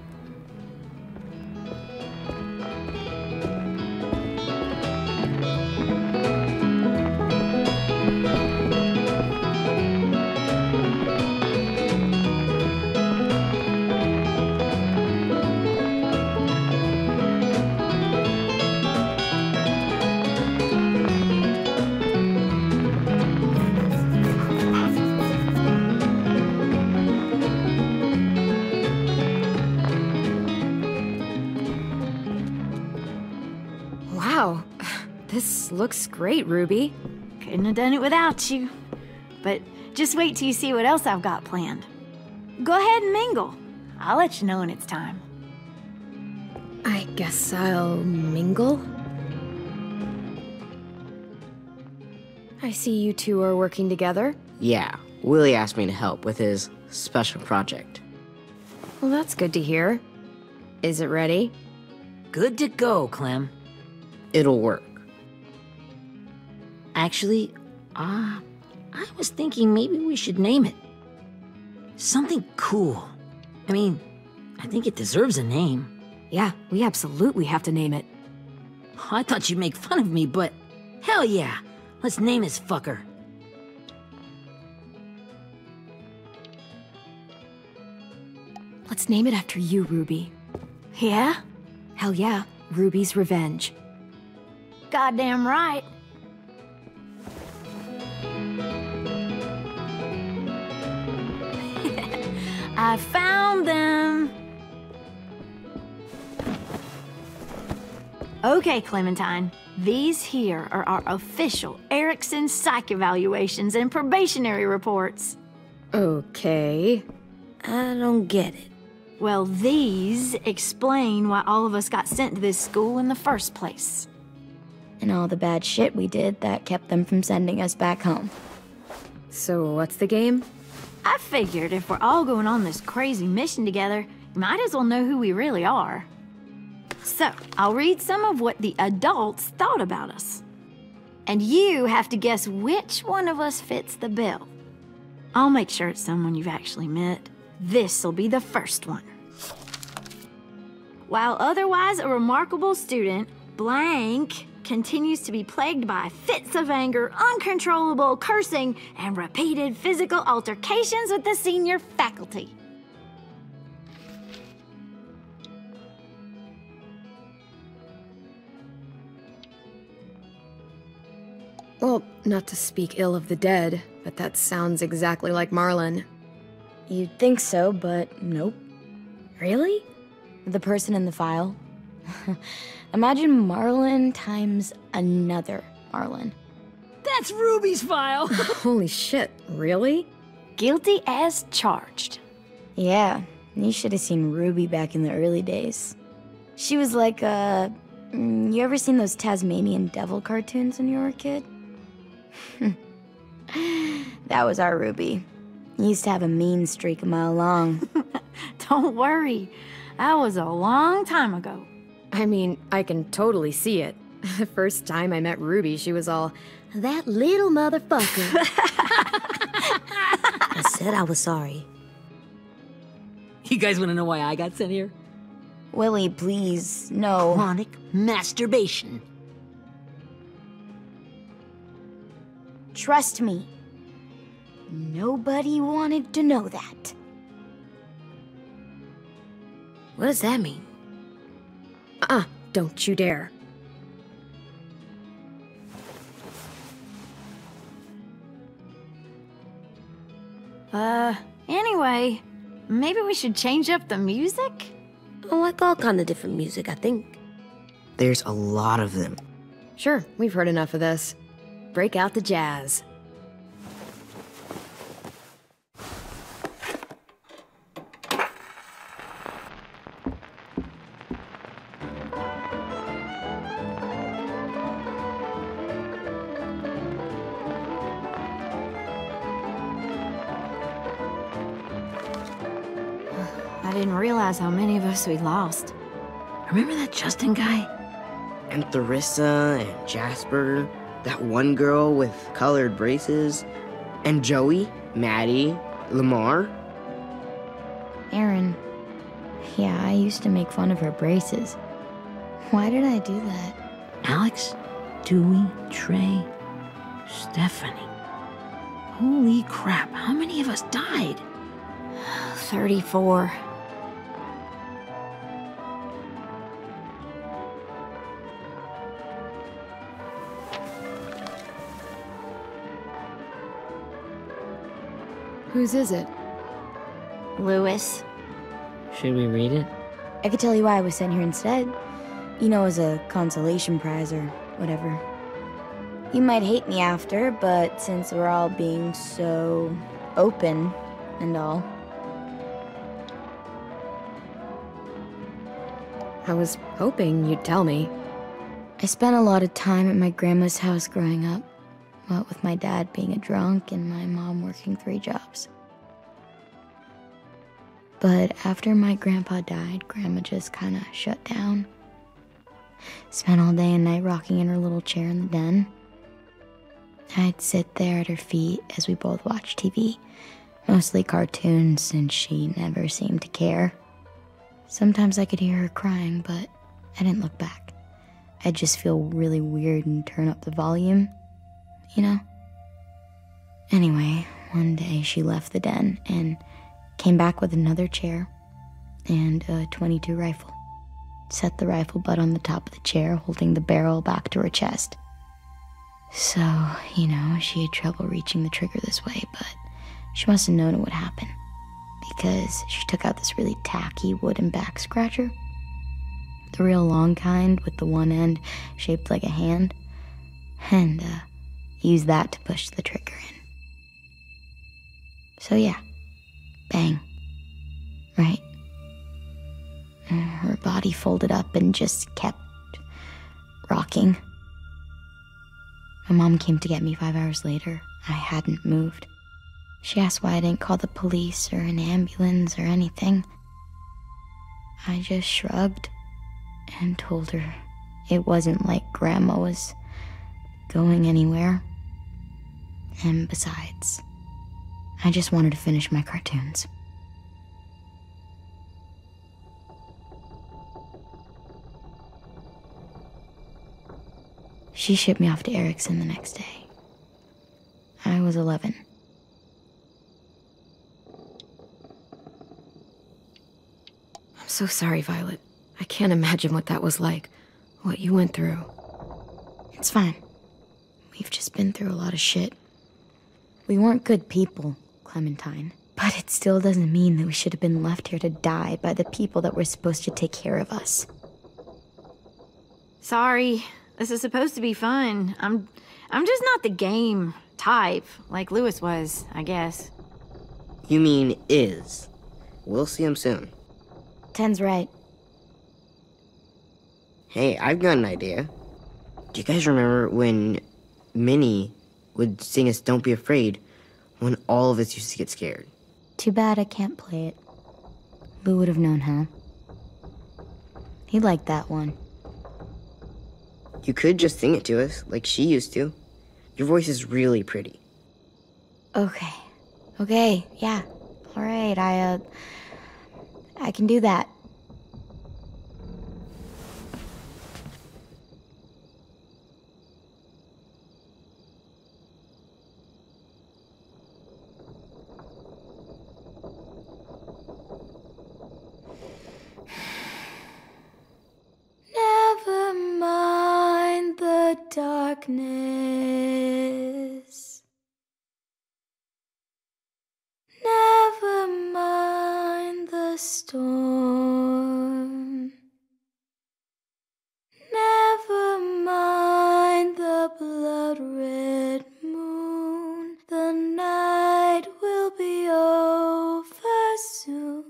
Wow, this looks great, Ruby. Couldn't have done it without you. But just wait till you see what else I've got planned. Go ahead and mingle. I'll let you know when it's time. I guess I'll mingle? I see you two are working together. Yeah, Willie asked me to help with his special project. Well, that's good to hear. Is it ready? Good to go, Clem. It'll work. Actually, I was thinking maybe we should name it. Something cool. I mean, I think it deserves a name. Yeah, we absolutely have to name it. I thought you'd make fun of me, but hell yeah. Let's name this fucker. Let's name it after you, Ruby. Yeah? Hell yeah, Ruby's Revenge. Goddamn right. I found them. Okay, Clementine. These here are our official Erickson psych evaluations and probationary reports. Okay. I don't get it. Well, these explain why all of us got sent to this school in the first place. And all the bad shit we did that kept them from sending us back home. So what's the game? I figured if we're all going on this crazy mission together, you might as well know who we really are. So, I'll read some of what the adults thought about us. And you have to guess which one of us fits the bill. I'll make sure it's someone you've actually met. This'll be the first one. While otherwise a remarkable student, blank continues to be plagued by fits of anger, uncontrollable cursing, and repeated physical altercations with the senior faculty. Well, not to speak ill of the dead, but that sounds exactly like Marlon. You'd think so, but nope. Really? The person in the file? Imagine Marlon times another Marlon. That's Ruby's file. Holy shit, really? Guilty as charged. Yeah, you should have seen Ruby back in the early days. She was like you ever seen those Tasmanian devil cartoons when you were a kid? That was our Ruby. He used to have a mean streak a mile long. Don't worry, that was a long time ago. I mean, I can totally see it. The first time I met Ruby, she was all, "That little motherfucker." I said I was sorry. You guys want to know why I got sent here? Willie, please, no. Chronic masturbation. Trust me. Nobody wanted to know that. What does that mean? Don't you dare. Anyway, maybe we should change up the music? I like all kind of different music, I think. There's a lot of them. Sure, we've heard enough of this. Break out the jazz. I didn't realize how many of us we lost. Remember that Justin guy? And Theresa and Jasper, that one girl with colored braces, and Joey, Maddie, Lamar. Aaron. Yeah, I used to make fun of her braces. Why did I do that? Alex, Dewey, Trey, Stephanie. Holy crap, how many of us died? 34. Whose is it? Lewis. Should we read it? I could tell you why I was sent here instead. You know, as a consolation prize or whatever. You might hate me after, but since we're all being so open and all. I was hoping you'd tell me. I spent a lot of time at my grandma's house growing up. What with my dad being a drunk and my mom working 3 jobs. But after my grandpa died, Grandma just kind of shut down. Spent all day and night rocking in her little chair in the den. I'd sit there at her feet as we both watched TV. Mostly cartoons, since she never seemed to care. Sometimes I could hear her crying, but I didn't look back. I'd just feel really weird and turn up the volume. You know? Anyway, one day she left the den and came back with another chair and a .22 rifle. Set the rifle butt on the top of the chair, holding the barrel back to her chest. So, you know, she had trouble reaching the trigger this way, but she must have known it would happen. Because she took out this really tacky wooden back scratcher. The real long kind with the one end shaped like a hand. And, used that to push the trigger in. So yeah, bang. Right. Her body folded up and just kept rocking. My mom came to get me 5 hours later. I hadn't moved. She asked why I didn't call the police or an ambulance or anything. I just shrugged. and told her it wasn't like Grandma was going anywhere. And besides, I just wanted to finish my cartoons. She shipped me off to Erickson the next day. I was 11. I'm so sorry, Violet. I can't imagine what that was like, what you went through. It's fine. We've just been through a lot of shit. We weren't good people, Clementine. But it still doesn't mean that we should have been left here to die by the people that were supposed to take care of us. Sorry. This is supposed to be fun. I'm just not the game type, like Lewis was, I guess. You mean is. We'll see him soon. Ten's right. Hey, I've got an idea. Do you guys remember when Minnie would sing us Don't Be Afraid when all of us used to get scared? Too bad I can't play it. Lou would have known how. He liked that one. You could just sing it to us, like she used to. Your voice is really pretty. Okay. Okay, yeah. Alright, I can do that. Never mind the darkness. Never mind the storm. Never mind the blood-red moon. The night will be over soon.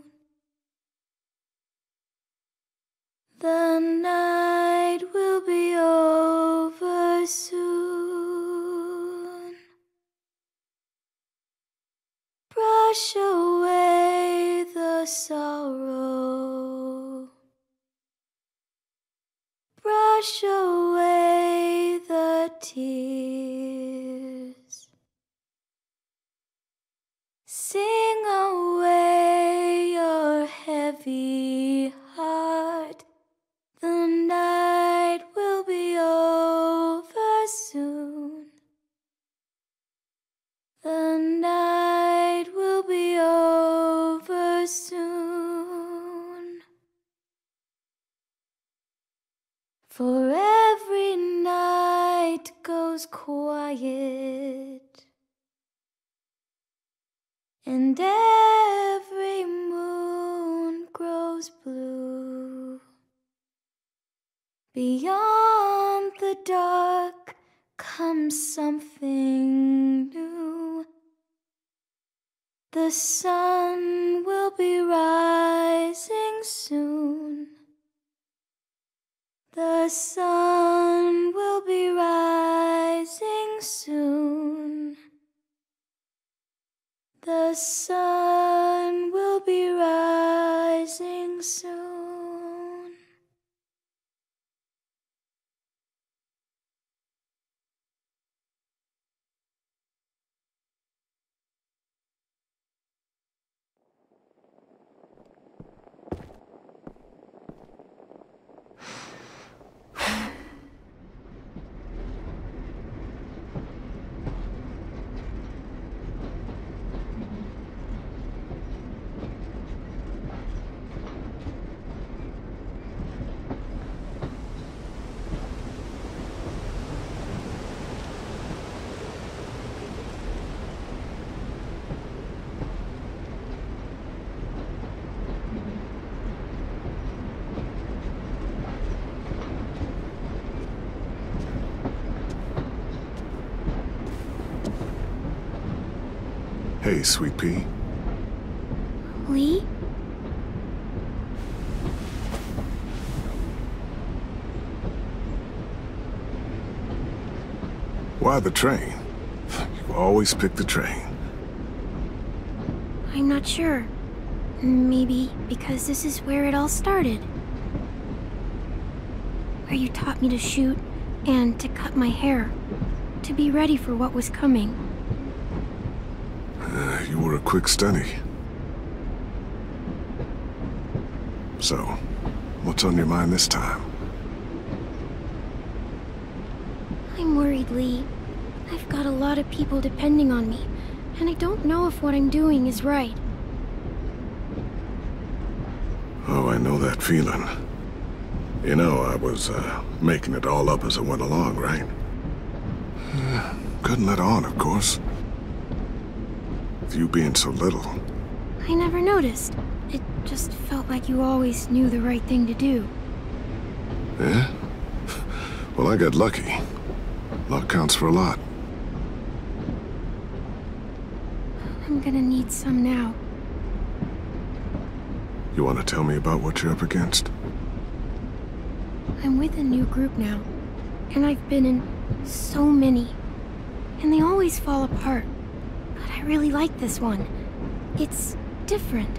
The night will be over soon. Brush away the sorrow. Brush away the tears. Sing away your heavy heart. The night will be over soon. The night will be over soon. For every night goes quiet, and every moon grows blue. Beyond the dark comes something new. The sun will be rising soon. The sun will be rising soon. The sun will be rising soon. Hey, Sweet Pea. We? Why the train? You always pick the train. I'm not sure. Maybe because this is where it all started. where you taught me to shoot and to cut my hair, to be ready for what was coming. You were a quick study. So, what's on your mind this time? I'm worried, Lee. I've got a lot of people depending on me, and I don't know if what I'm doing is right. Oh, I know that feeling. You know, I was, making it all up as I went along, right? Couldn't let on, of course. With you being so little. I never noticed. It just felt like you always knew the right thing to do. Yeah? Well, I got lucky. Luck counts for a lot. I'm gonna need some now. You want to tell me about what you're up against? I'm with a new group now, and I've been in so many, and they always fall apart. But I really like this one. It's different.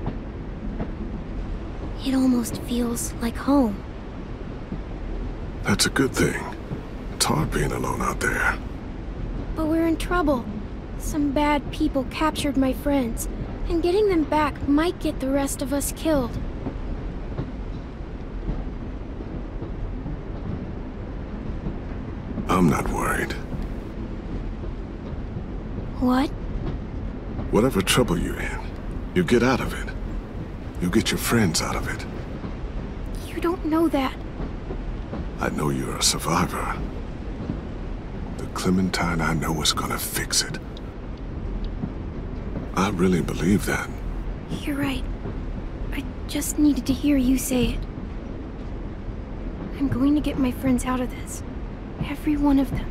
It almost feels like home. That's a good thing. It's hard being alone out there. But we're in trouble. Some bad people captured my friends, and getting them back might get the rest of us killed. I'm not worried. What? Whatever trouble you're in, you get out of it. You get your friends out of it. You don't know that. I know you're a survivor. The Clementine I know is gonna fix it. I really believe that. You're right. I just needed to hear you say it. I'm going to get my friends out of this. Every one of them.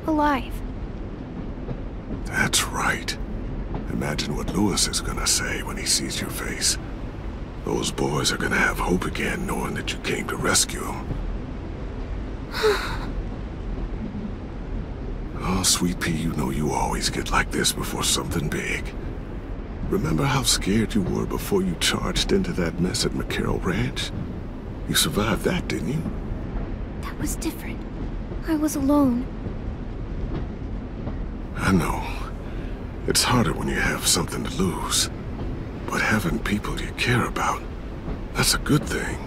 Alive. That's right. Imagine what Lewis is gonna say when he sees your face. Those boys are gonna have hope again, knowing that you came to rescue them. Oh, Sweet Pea, you know you always get like this before something big. Remember how scared you were before you charged into that mess at McCarroll Ranch? You survived that, didn't you? That was different. I was alone. I know. It's harder when you have something to lose. But having people you care about, that's a good thing.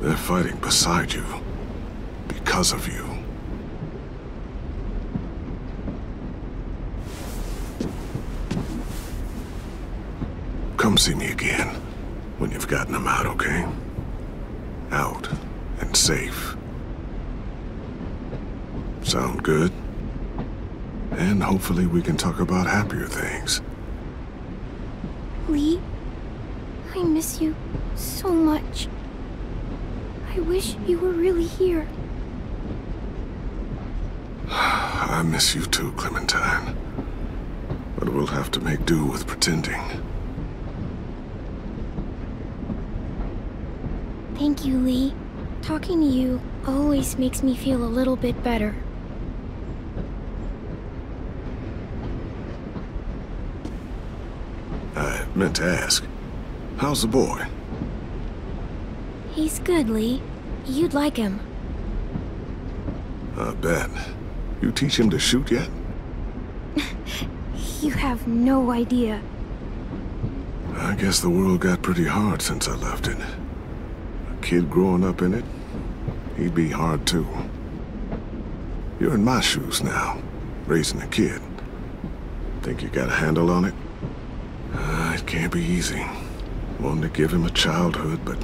They're fighting beside you. Because of you. Come see me again when you've gotten them out, okay? Out and safe. Sound good? And hopefully we can talk about happier things. Lee, I miss you so much. I wish you were really here. I miss you too, Clementine. But we'll have to make do with pretending. Thank you, Lee. Talking to you always makes me feel a little bit better. I meant to ask, how's the boy? He's good, Lee. You'd like him. I bet. You teach him to shoot yet? You have no idea. I guess the world got pretty hard since I left it. A kid growing up in it, he'd be hard too. You're in my shoes now, raising a kid. Think you got a handle on it? It can't be easy. Wanting to give him a childhood, but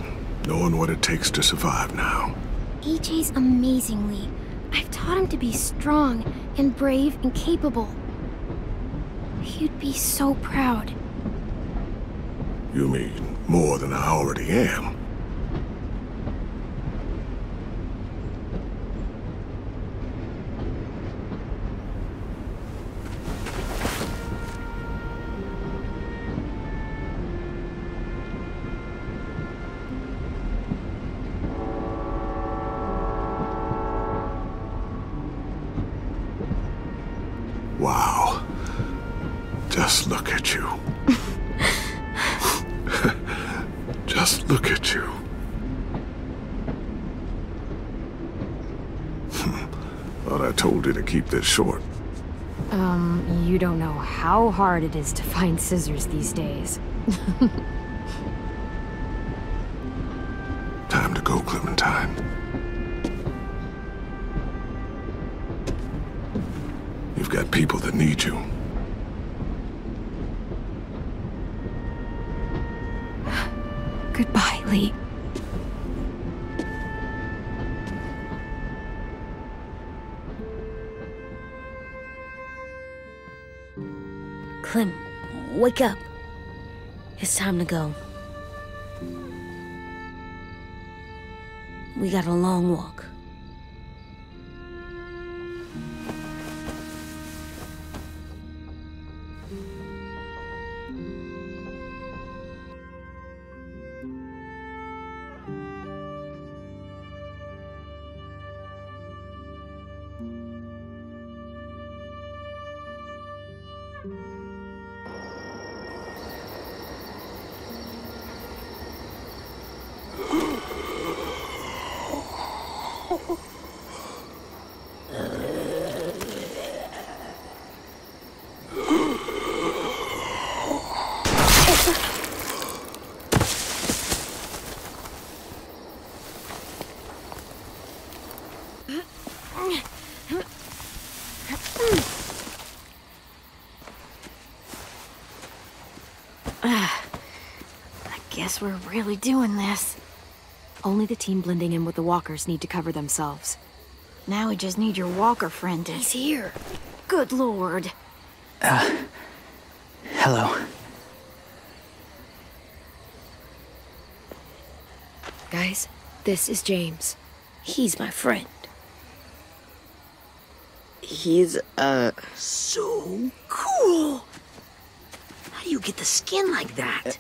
knowing what it takes to survive now. EJ's amazing, Lee. I've taught him to be strong and brave and capable. You'd be so proud. You mean more than I already am? Wow. Just look at you. Just look at you. Thought I told you to keep this short. You don't know how hard it is to find scissors these days. Time to go, Clementine. You've got people that need you. Goodbye, Lee. Clem, wake up. It's time to go. We got a long walk. Guess we're really doing this. Only the team blending in with the walkers need to cover themselves. Now we just need your walker friend to... He's here. Good lord. Hello. Guys, this is James. He's my friend. He's, so cool. How do you get the skin like that?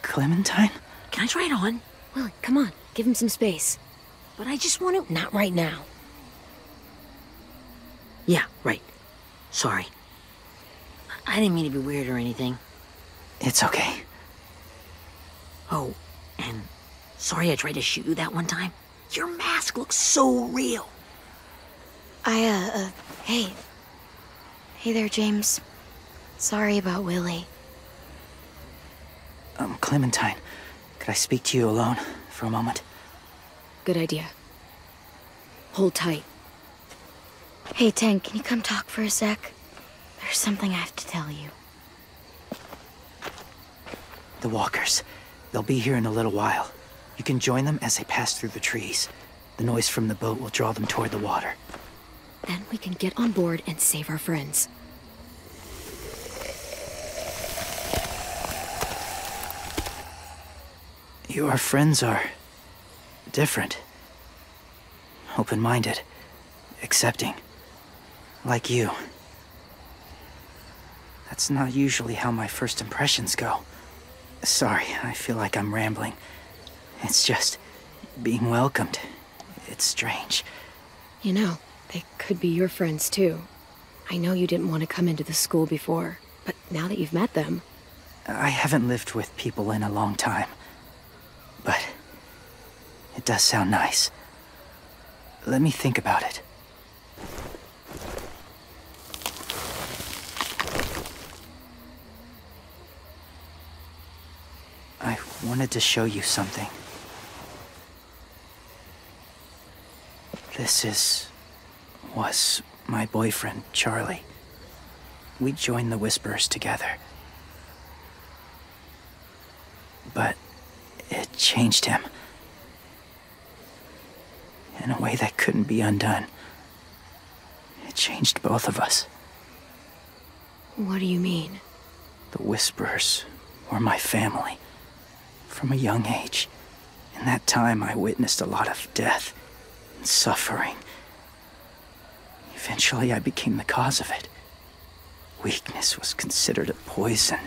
Clementine? Can I try it on? Willie, come on, give him some space. But I just want to... Not right now. Yeah, right. Sorry. I didn't mean to be weird or anything. It's okay. Oh, and sorry I tried to shoot you that one time. Your mask looks so real. Hey. Hey there, James. Sorry about Willie. Clementine, could I speak to you alone for a moment? Good idea. Hold tight. Hey, Tank, can you come talk for a sec? There's something I have to tell you. The walkers. They'll be here in a little while. You can join them as they pass through the trees. The noise from the boat will draw them toward the water. Then we can get on board and save our friends. Your friends are... different. Open-minded. Accepting. Like you. That's not usually how my first impressions go. Sorry, I feel like I'm rambling. It's just... being welcomed. It's strange. You know, they could be your friends too. I know you didn't want to come into the school before, but now that you've met them... I haven't lived with people in a long time. But... it does sound nice. Let me think about it. I wanted to show you something. This was my boyfriend, Charlie. We joined the Whisperers together. But it changed him. In a way that couldn't be undone. It changed both of us. What do you mean? The Whisperers were my family. From a young age. In that time, I witnessed a lot of death and suffering. Eventually, I became the cause of it. Weakness was considered a poison.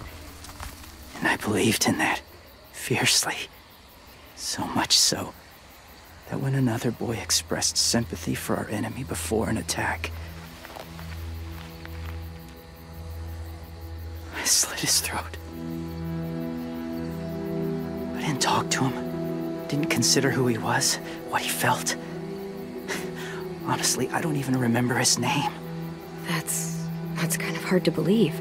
And I believed in that, fiercely. So much so, that when another boy expressed sympathy for our enemy before an attack, I slit his throat. I didn't talk to him, didn't consider who he was, what he felt. Honestly, I don't even remember his name. That's kind of hard to believe.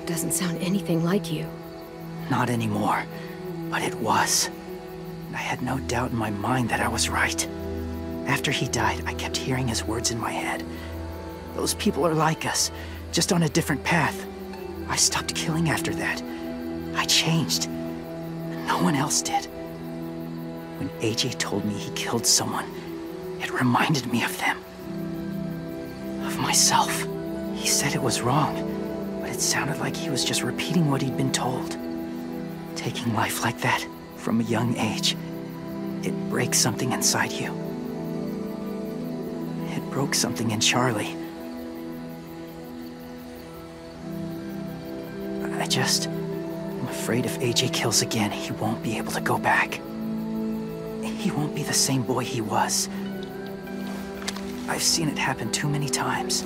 Doesn't sound anything like you. Not anymore, but it was. I had no doubt in my mind that I was right. After he died, I kept hearing his words in my head. Those people are like us, just on a different path. I stopped killing after that. I changed. And no one else did. When AJ told me he killed someone, it reminded me of them. Of myself. He said it was wrong, but it sounded like he was just repeating what he'd been told. Taking life like that, from a young age, it breaks something inside you. It broke something in Charlie. I'm afraid if AJ kills again, he won't be able to go back. He won't be the same boy he was. I've seen it happen too many times.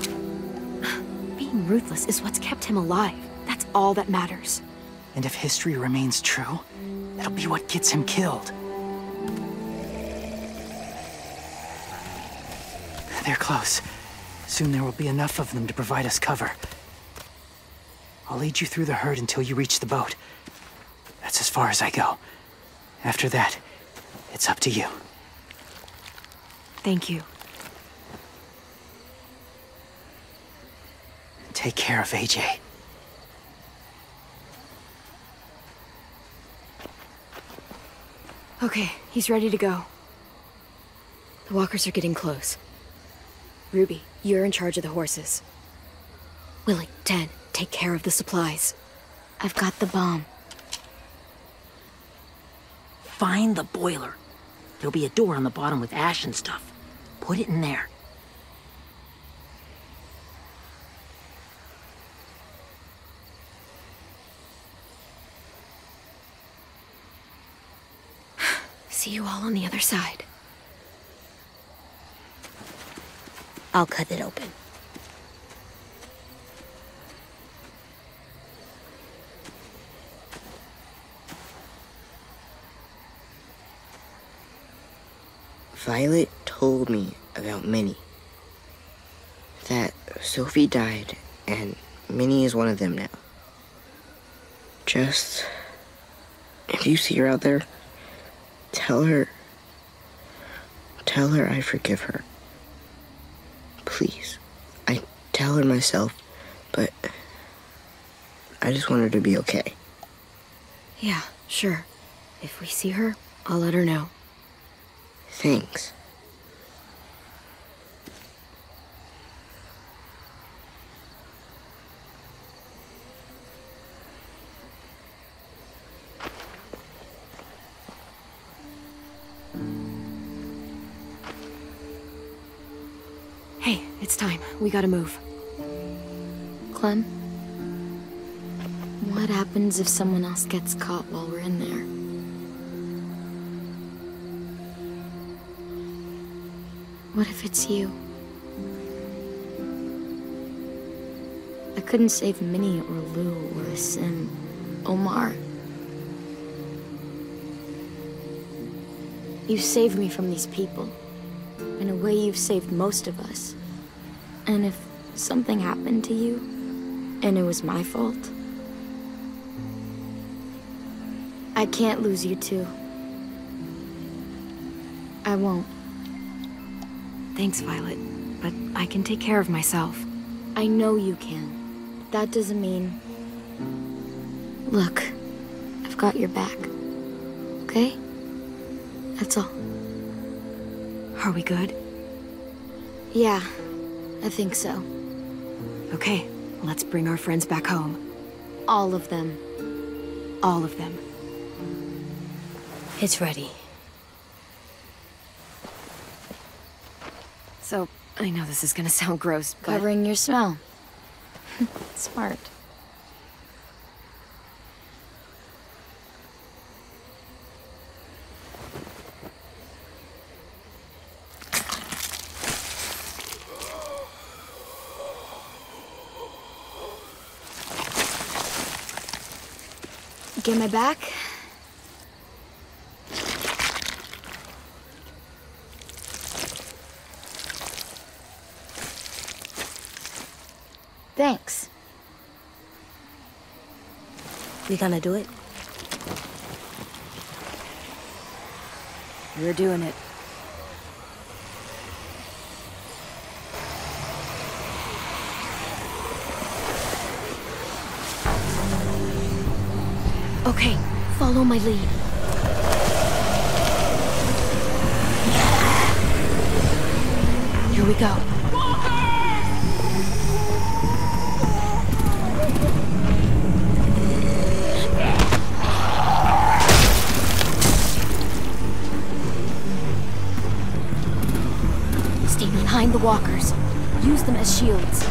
Being ruthless is what's kept him alive. That's all that matters. And if history remains true, it'll be what gets him killed. They're close. Soon there will be enough of them to provide us cover. I'll lead you through the herd until you reach the boat. That's as far as I go. After that, it's up to you. Thank you. Take care of AJ. Okay, he's ready to go. The walkers are getting close. Ruby, you're in charge of the horses. Willie, Ted, take care of the supplies. I've got the bomb. Find the boiler. There'll be a door on the bottom with ash and stuff. Put it in there. See you all on the other side. I'll cut it open. Violet told me about Minnie. That Sophie died, and Minnie is one of them now. Just... if you see her out there, tell her I forgive her. Please. I tell her myself, but I just want her to be okay. Yeah, sure. If we see her, I'll let her know. Thanks. Hey, it's time. We gotta move. Clem? What happens if someone else gets caught while we're in there? What if it's you? I couldn't save Minnie or Lou or Sim, Omar. You saved me from these people. In a way, you've saved most of us. And if something happened to you, and it was my fault, I can't lose you too. I won't. Thanks, Violet, but I can take care of myself. I know you can. That doesn't mean... Look, I've got your back. Okay? That's all. Are we good? Yeah, I think so. Okay, let's bring our friends back home. All of them. All of them. It's ready. So, I know this is gonna sound gross, but... Covering your smell. Smart. Get my back? Thanks. We gonna do it? We're doing it. Okay, follow my lead. Here we go. Stay behind the walkers. Use them as shields.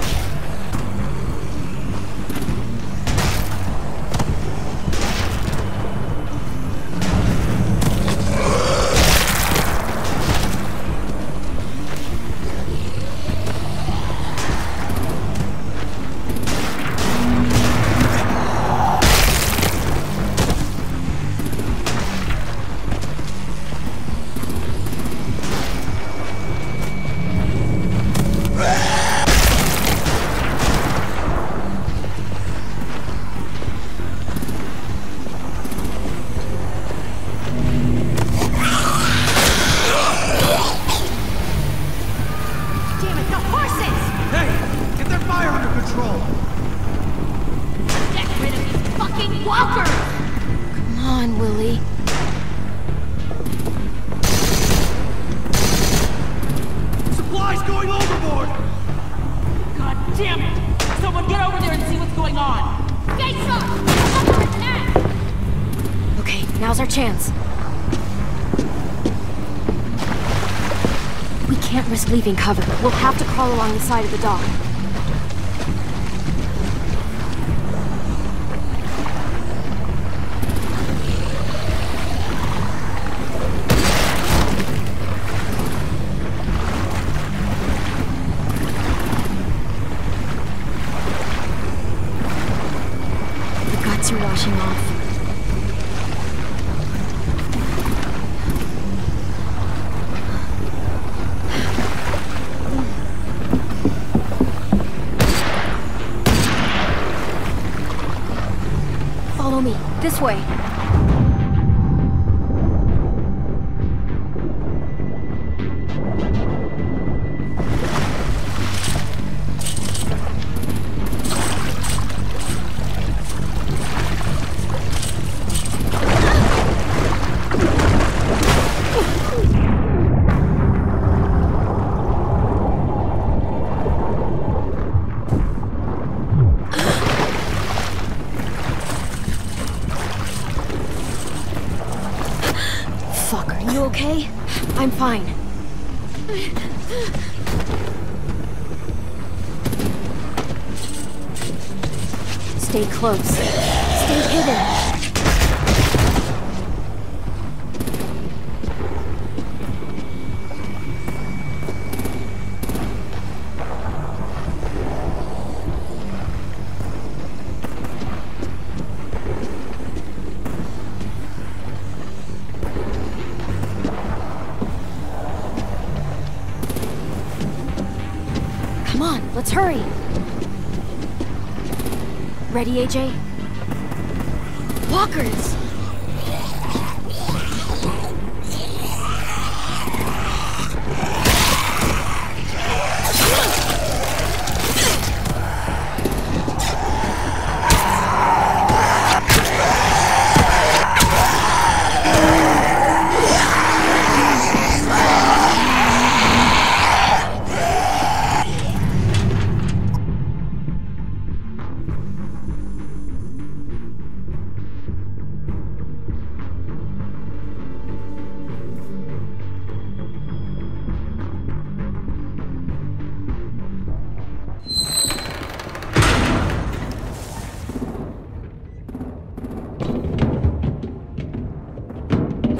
Now's our chance. We can't risk leaving cover. We'll have to crawl along the side of the dock. The guts are washing off. Follow me. This way. Okay? I'm fine. Stay close. Stay hidden. Come on, let's hurry. Ready, AJ? Walkers!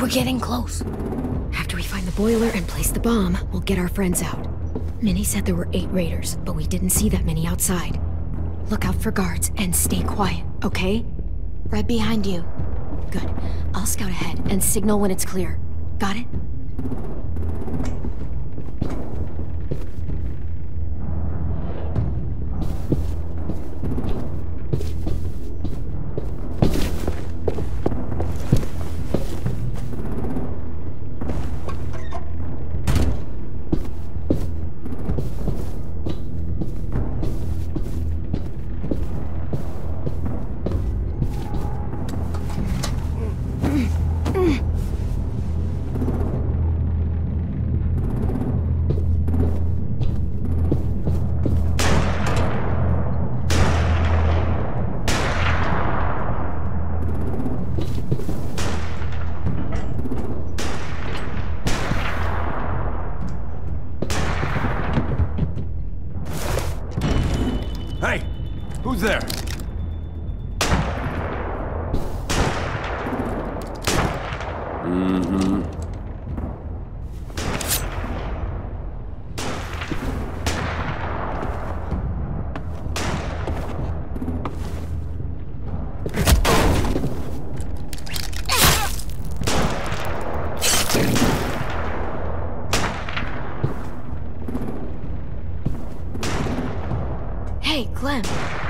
We're getting close. After we find the boiler and place the bomb, we'll get our friends out. Minnie said there were 8 raiders, but we didn't see that many outside. Look out for guards and stay quiet, okay? Right behind you. Good. I'll scout ahead and signal when it's clear. Got it? Who's there? Mm-hmm. Hey, Clem.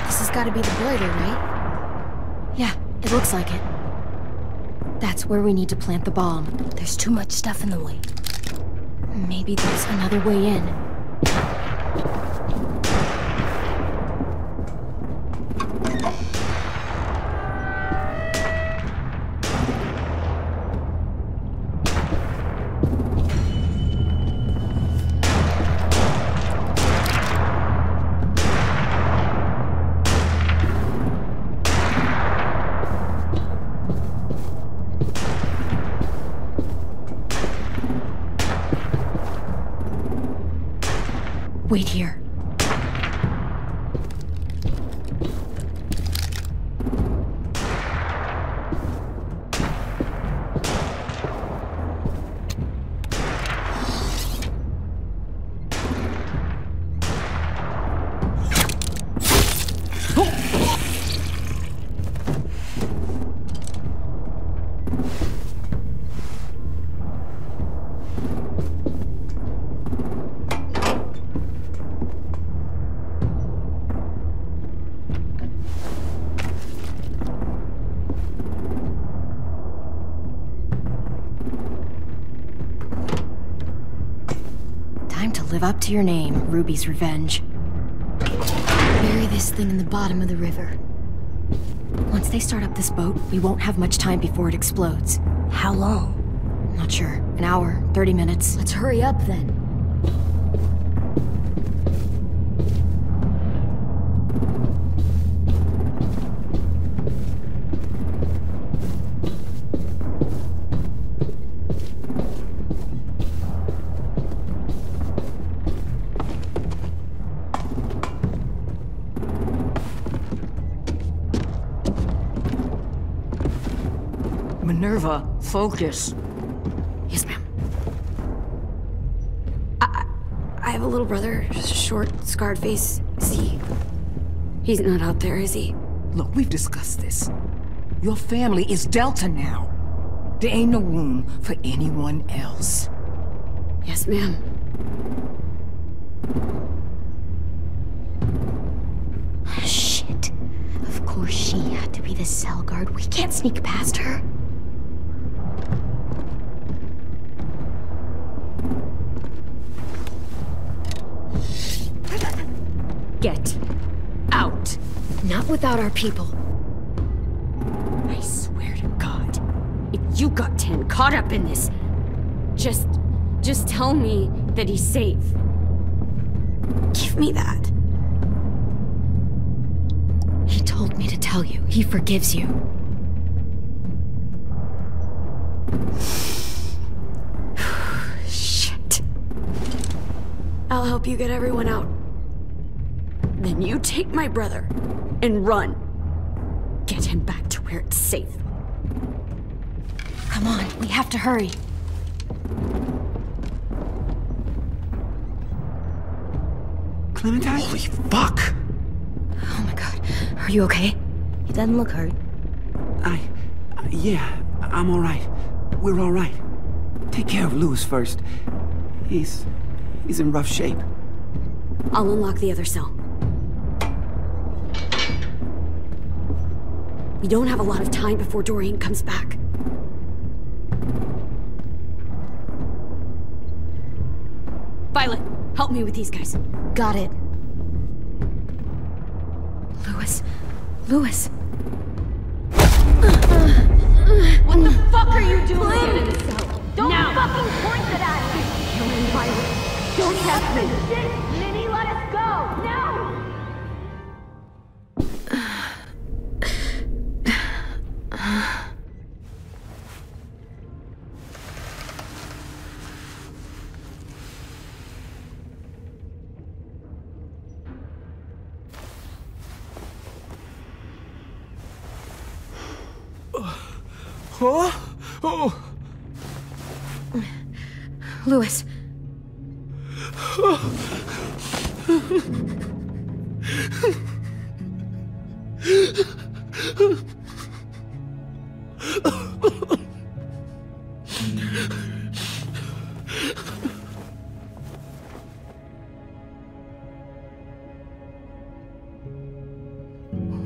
This has got to be the boiler, right? Yeah, it looks like it. That's where we need to plant the bomb. There's too much stuff in the way. Maybe there's another way in. Wait here. Live up to your name, Ruby's Revenge. Bury this thing in the bottom of the river. Once they start up this boat, we won't have much time before it explodes. How long? Not sure. An hour, 30 minutes. Let's hurry up then. Minerva, focus. Yes, ma'am. I have a little brother, just a short, scarred face. He's not out there, is he? Look, we've discussed this. Your family is Delta now. There ain't no room for anyone else. Yes, ma'am. Shit. Of course she had to be the cell guard. We can't sneak past her. Get out. Not without our people. I swear to God, if you got 10 caught up in this, just tell me that he's safe. Give me that. He told me to tell you. He forgives you. Shit. I'll help you get everyone out. Then you take my brother and run. Get him back to where it's safe. Come on, we have to hurry. Clementine? Holy fuck! Oh my god. Are you okay? He doesn't look hurt. Yeah, I'm alright. We're alright. Take care of Louis first. He's in rough shape. I'll unlock the other cell. We don't have a lot of time before Dorian comes back. Violet, help me with these guys. Got it. Louis. What the fuck are you doing in the cell? Don't fucking point it at me! Killing Violet. Don't test me. Minnie, let us go! Now! Huh? Oh. Louis.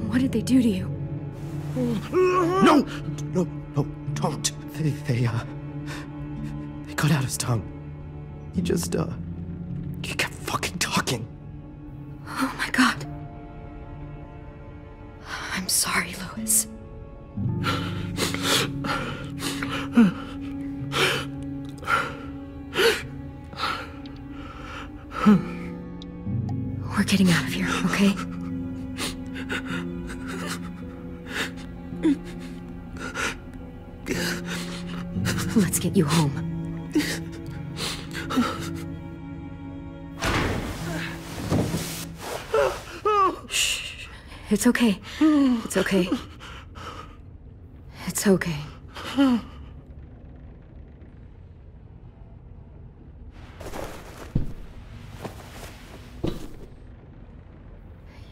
What did they do to you? No! No, don't. They cut out his tongue. He kept fucking talking. Oh my god. I'm sorry, Louis. We're getting out of here, okay? Let's get you home. Shh. It's okay. It's okay. It's okay.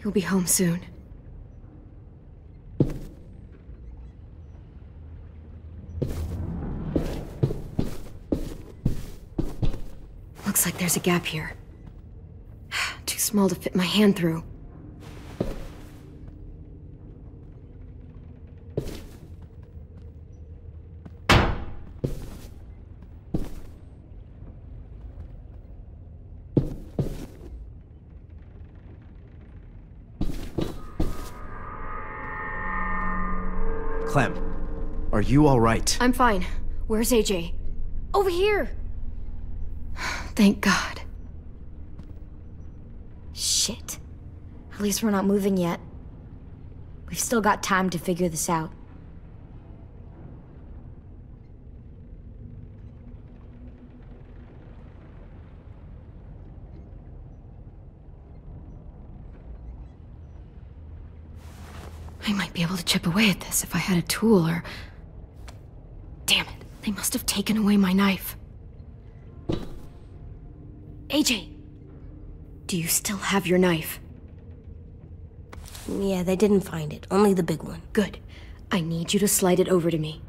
You'll be home soon. Looks like there's a gap here. Too small to fit my hand through. Clem, are you all right? I'm fine. Where's AJ? Over here! Thank God. Shit. At least we're not moving yet. We've still got time to figure this out. I might be able to chip away at this if I had a tool or... Damn it, they must have taken away my knife. AJ! Do you still have your knife? Yeah, they didn't find it. Only the big one. Good. I need you to slide it over to me.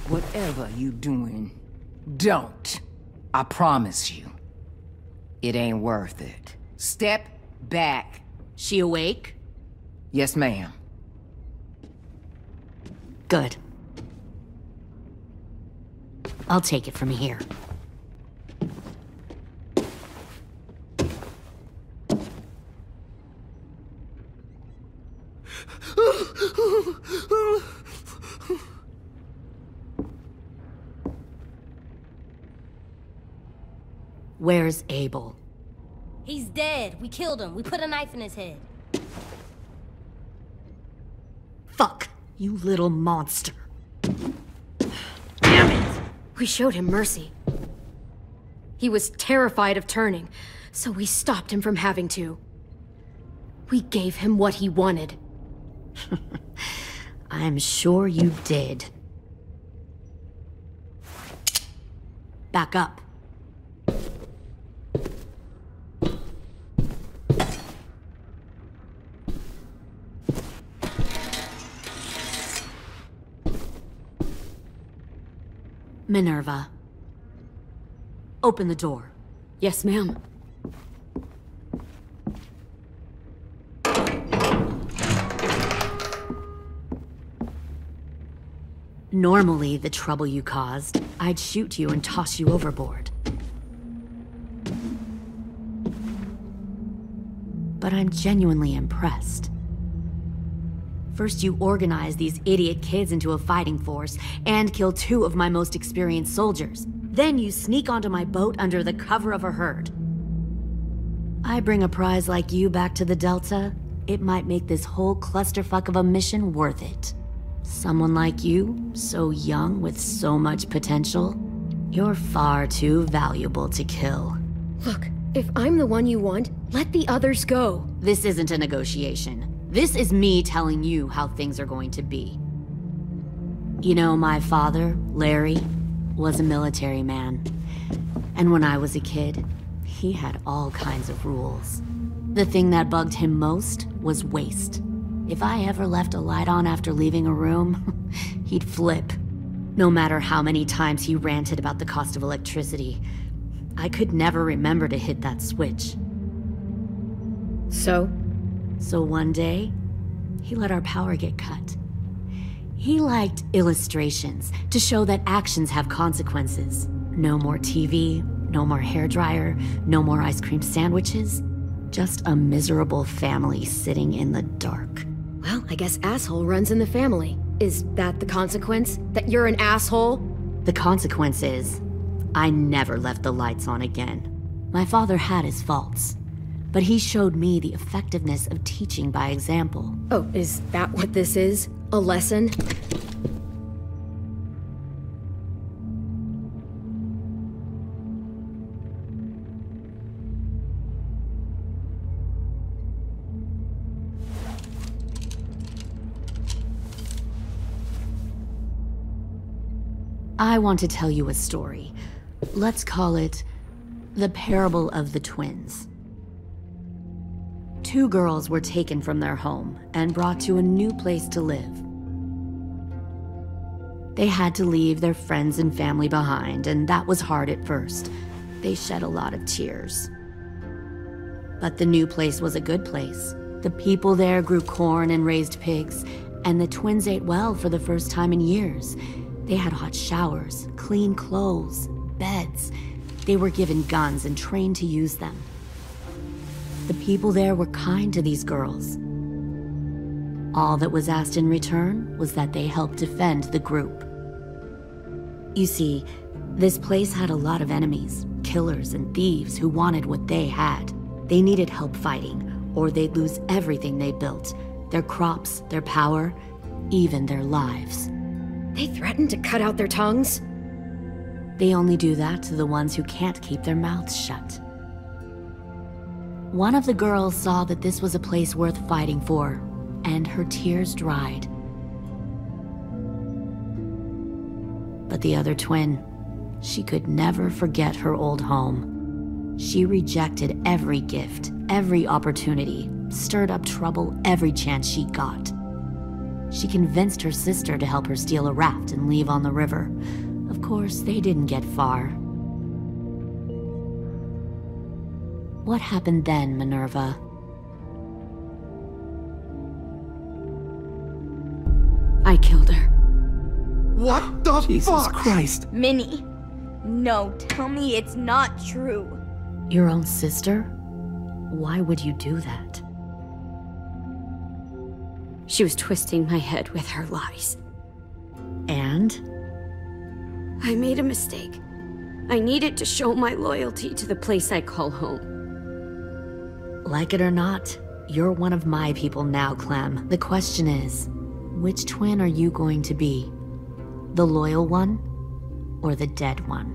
Whatever you doing, don't. I promise you. It ain't worth it. Step back. She awake? Yes, ma'am. Good. I'll take it from here. Where's Abel? He's dead. We killed him. We put a knife in his head. Fuck, you little monster. Damn it! We showed him mercy. He was terrified of turning, so we stopped him from having to. We gave him what he wanted. I'm sure you did. Back up. Minerva. Open the door. Yes, ma'am. Normally, the trouble you caused, I'd shoot you and toss you overboard. But I'm genuinely impressed. First, you organize these idiot kids into a fighting force and kill 2 of my most experienced soldiers. Then you sneak onto my boat under the cover of a herd. I bring a prize like you back to the Delta, it might make this whole clusterfuck of a mission worth it. Someone like you, so young with so much potential, you're far too valuable to kill. Look, if I'm the one you want, let the others go. This isn't a negotiation. This is me telling you how things are going to be. You know, my father, Larry, was a military man. And when I was a kid, he had all kinds of rules. The thing that bugged him most was waste. If I ever left a light on after leaving a room, he'd flip. No matter how many times he ranted about the cost of electricity, I could never remember to hit that switch. So one day, he let our power get cut. He liked illustrations to show that actions have consequences. No more TV, no more hairdryer, no more ice cream sandwiches. Just a miserable family sitting in the dark. Well, I guess asshole runs in the family. Is that the consequence? That you're an asshole? The consequence is, I never left the lights on again. My father had his faults, but he showed me the effectiveness of teaching by example. Oh, is that what this is? A lesson? I want to tell you a story. Let's call it the parable of the twins. 2 girls were taken from their home and brought to a new place to live. They had to leave their friends and family behind, and that was hard at first. They shed a lot of tears. But the new place was a good place. The people there grew corn and raised pigs, and the twins ate well for the first time in years. They had hot showers, clean clothes, beds. They were given guns and trained to use them. The people there were kind to these girls. All that was asked in return was that they help defend the group. You see, this place had a lot of enemies, killers and thieves who wanted what they had. They needed help fighting, or they'd lose everything they built, their crops, their power, even their lives. They threatened to cut out their tongues? They only do that to the ones who can't keep their mouths shut. One of the girls saw that this was a place worth fighting for, and her tears dried. But the other twin, she could never forget her old home. She rejected every gift, every opportunity, stirred up trouble every chance she got. She convinced her sister to help her steal a raft and leave on the river. Of course, they didn't get far. What happened then, Minerva? I killed her. What the Jesus fuck? Christ. Minnie, no, tell me it's not true. Your own sister? Why would you do that? She was twisting my head with her lies. And? I made a mistake. I needed to show my loyalty to the place I call home. Like it or not, you're one of my people now, Clem. The question is, which twin are you going to be? The loyal one, or the dead one?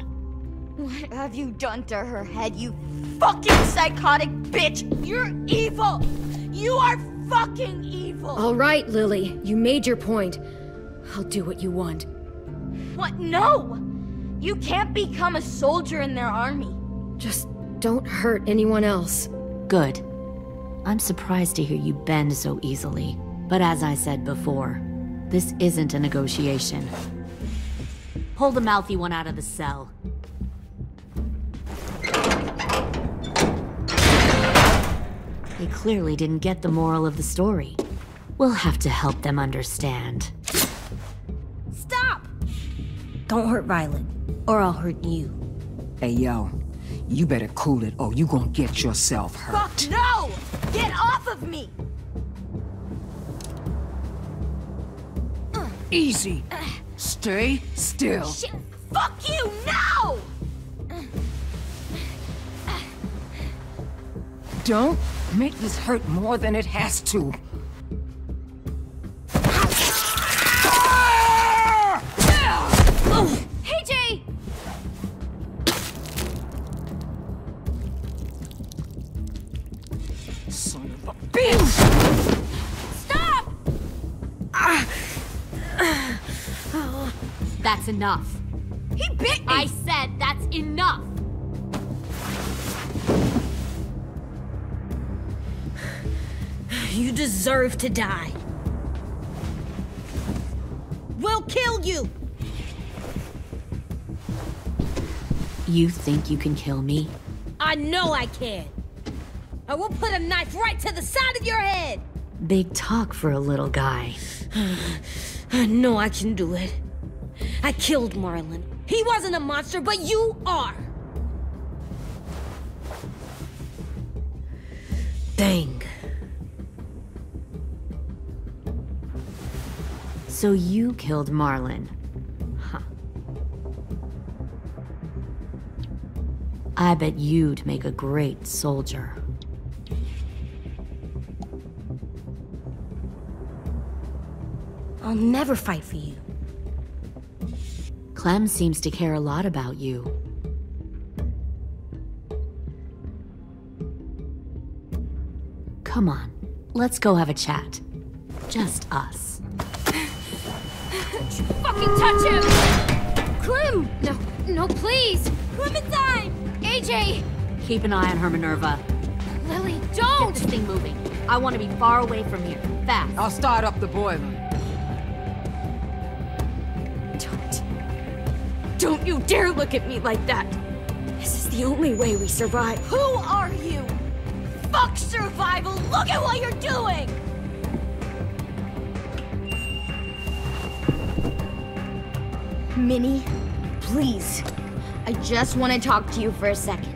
What have you done to her head, you fucking psychotic bitch? You're evil! You are fucking evil! All right, Lily, you made your point. I'll do what you want. What? No! You can't become a soldier in their army. Just don't hurt anyone else. Good. I'm surprised to hear you bend so easily. But as I said before, this isn't a negotiation. Pull the mouthy one out of the cell. They clearly didn't get the moral of the story. We'll have to help them understand. Stop! Don't hurt Violet, or I'll hurt you. Hey, yo. You better cool it, or you gonna get yourself hurt. Fuck no! Get off of me! Easy. Stay still. Shit! Fuck you! No! Don't make this hurt more than it has to. Hey, Jay! Son of a bitch! Stop! That's enough. He bit me! I said that's enough! You deserve to die. We'll kill you! You think you can kill me? I know I can. I will put a knife right to the side of your head! Big talk for a little guy. I know I can do it. I killed Marlon. He wasn't a monster, but you are! Dang. So you killed Marlon. Huh. I bet you'd make a great soldier. I'll never fight for you. Clem seems to care a lot about you. Come on, let's go have a chat. Just us. Fucking touch him! Clem! No, no, please! Clementine! AJ! Keep an eye on her, Minerva. Lily, Get don't! this thing moving. I want to be far away from here. Fast. I'll start up the boiler. Don't you dare look at me like that! This is the only way we survive. Who are you? Fuck survival! Look at what you're doing! Minnie, please. I just want to talk to you for a second.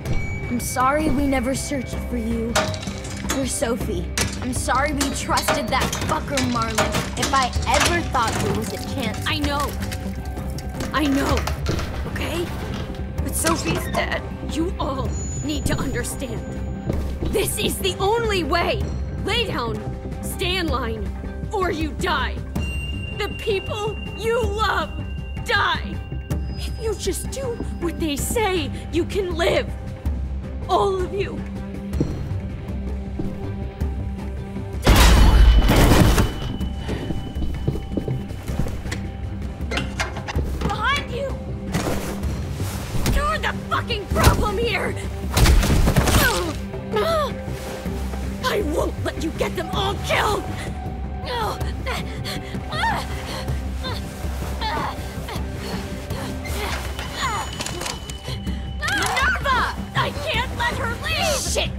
I'm sorry we never searched for you. Or Sophie. I'm sorry we trusted that fucker Marlon. If I ever thought there was a chance... I know, okay? But Sophie's dead. You all need to understand. This is the only way. Lay down, stay in line, or you die. The people you love die. If you just do what they say, you can live. All of you. Behind you! You're the fucking problem here! I won't let you get them all killed! Minerva! I can't let her leave! Shit!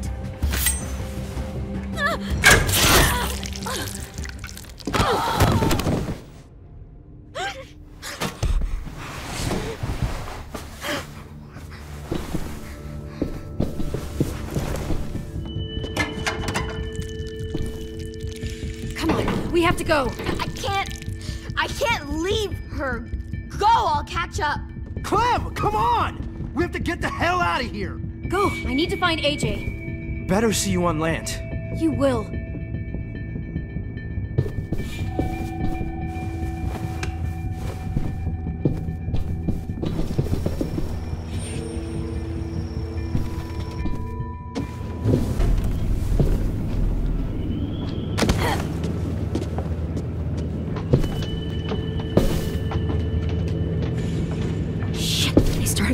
Come on, we have to go. I can't leave her. Go, I'll catch up. Clem, come on! We have to get the hell out of here! Go, I need to find AJ. Better see you on land. You will.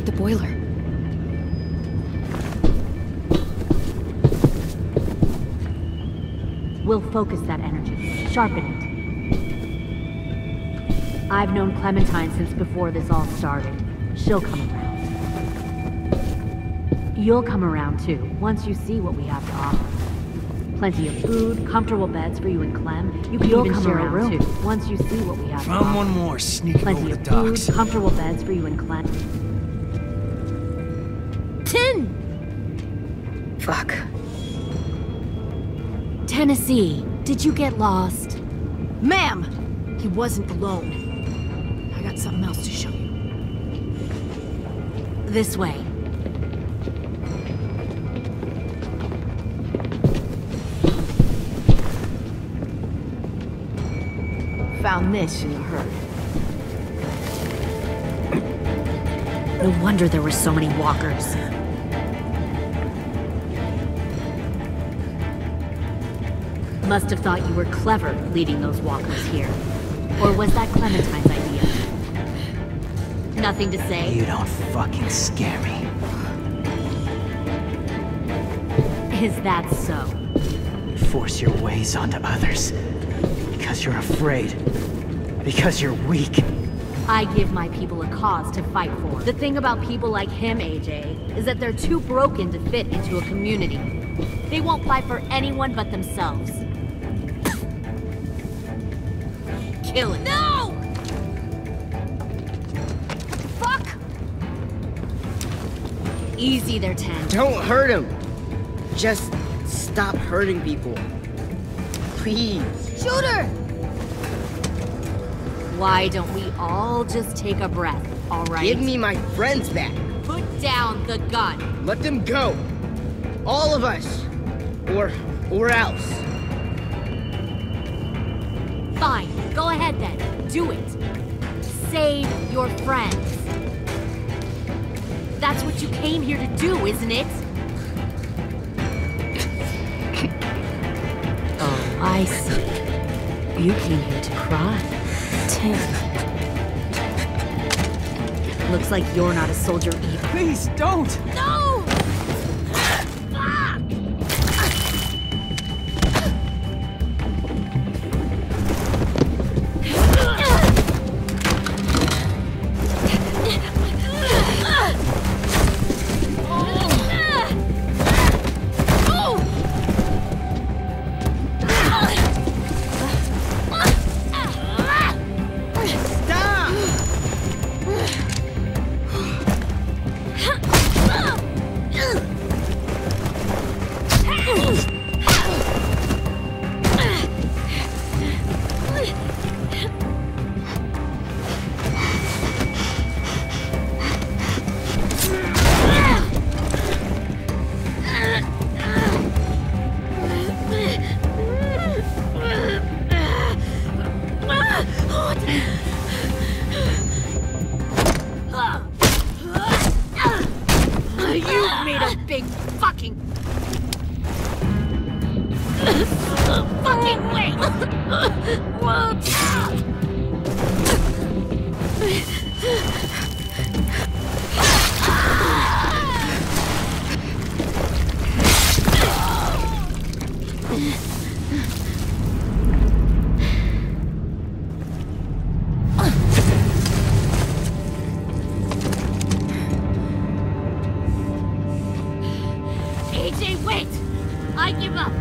The boiler. We'll focus that energy, sharpen it. I've known Clementine since before this all started. She'll come around. You'll come around too, once you see what we have to offer. Plenty of food, comfortable beds for you and Clem. You can even share a room too, once you see what we have. Found one more sneaking over the docks. Food, comfortable beds for you and Clem. 10! Fuck. Tennessee, did you get lost? Ma'am! He wasn't alone. I got something else to show you. This way. Found this in the herd. No wonder there were so many walkers. Must have thought you were clever leading those walkers here. Or was that Clementine's idea? Nothing to say? You don't fucking scare me. Is that so? You force your ways onto others. Because you're afraid. Because you're weak. I give my people a cause to fight for. The thing about people like him, AJ, is that they're too broken to fit into a community. They won't fight for anyone but themselves. Kill it. No! Fuck! Easy there, 10. Don't hurt him. Just stop hurting people. Please. Shoot her! Why don't we all just take a breath, all right? Give me my friends back. Put down the gun. Let them go. All of us. Or else. Fine. Go ahead then. Do it. Save your friends. That's what you came here to do, isn't it? Oh, I see. You came here to cry. Tim. Looks like you're not a soldier either. Please, don't! No! Fuck! You made a big fucking wait! AJ, wait! I give up.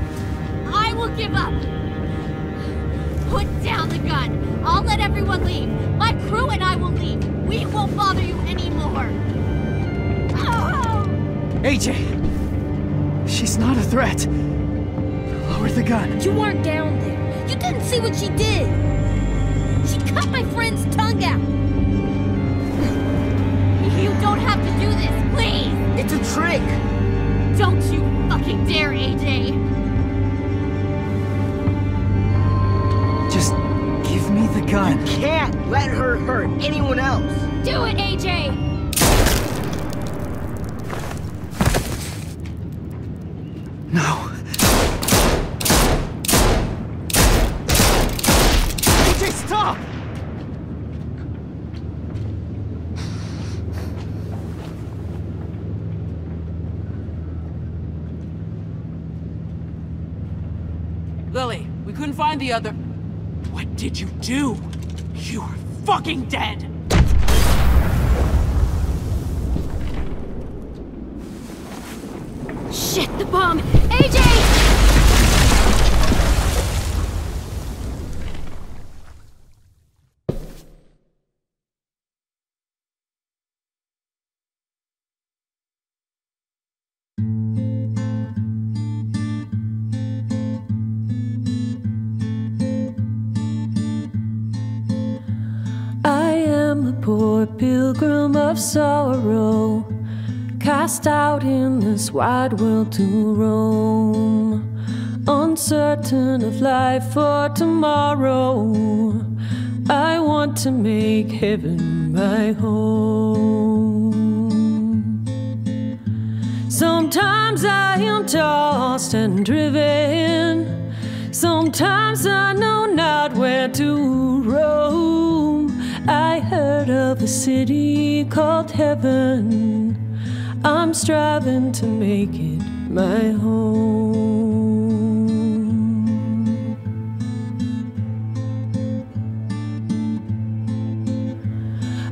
I will give up. Put down the gun. I'll let everyone leave. My crew and I will leave. We won't bother you anymore. Oh! AJ! She's not a threat. Lower the gun. You weren't down there. You didn't see what she did. She cut my friend's tongue out. You don't have to do this, please! It's a trick! Don't you fucking dare, AJ! Just give me the gun. Can't let her hurt anyone else! Do it, AJ! No. AJ, stop! Lily, we couldn't find the other... What did you do? You are fucking dead! Shit, the bomb! AJ! a poor pilgrim of sorrow, cast out in this wide world to roam, uncertain of life for tomorrow. I want to make heaven my home. Sometimes I am tossed and driven, sometimes I know not where to roam. I heard of a city called heaven, I'm striving to make it my home.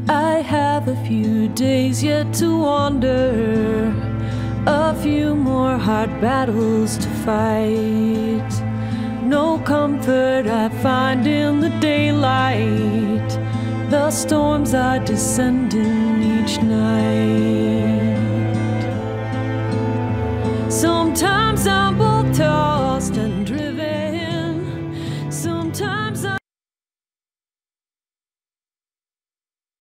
I have a few days yet to wander, a few more hard battles to fight. No comfort I find in the daylight, the storms are descending each night.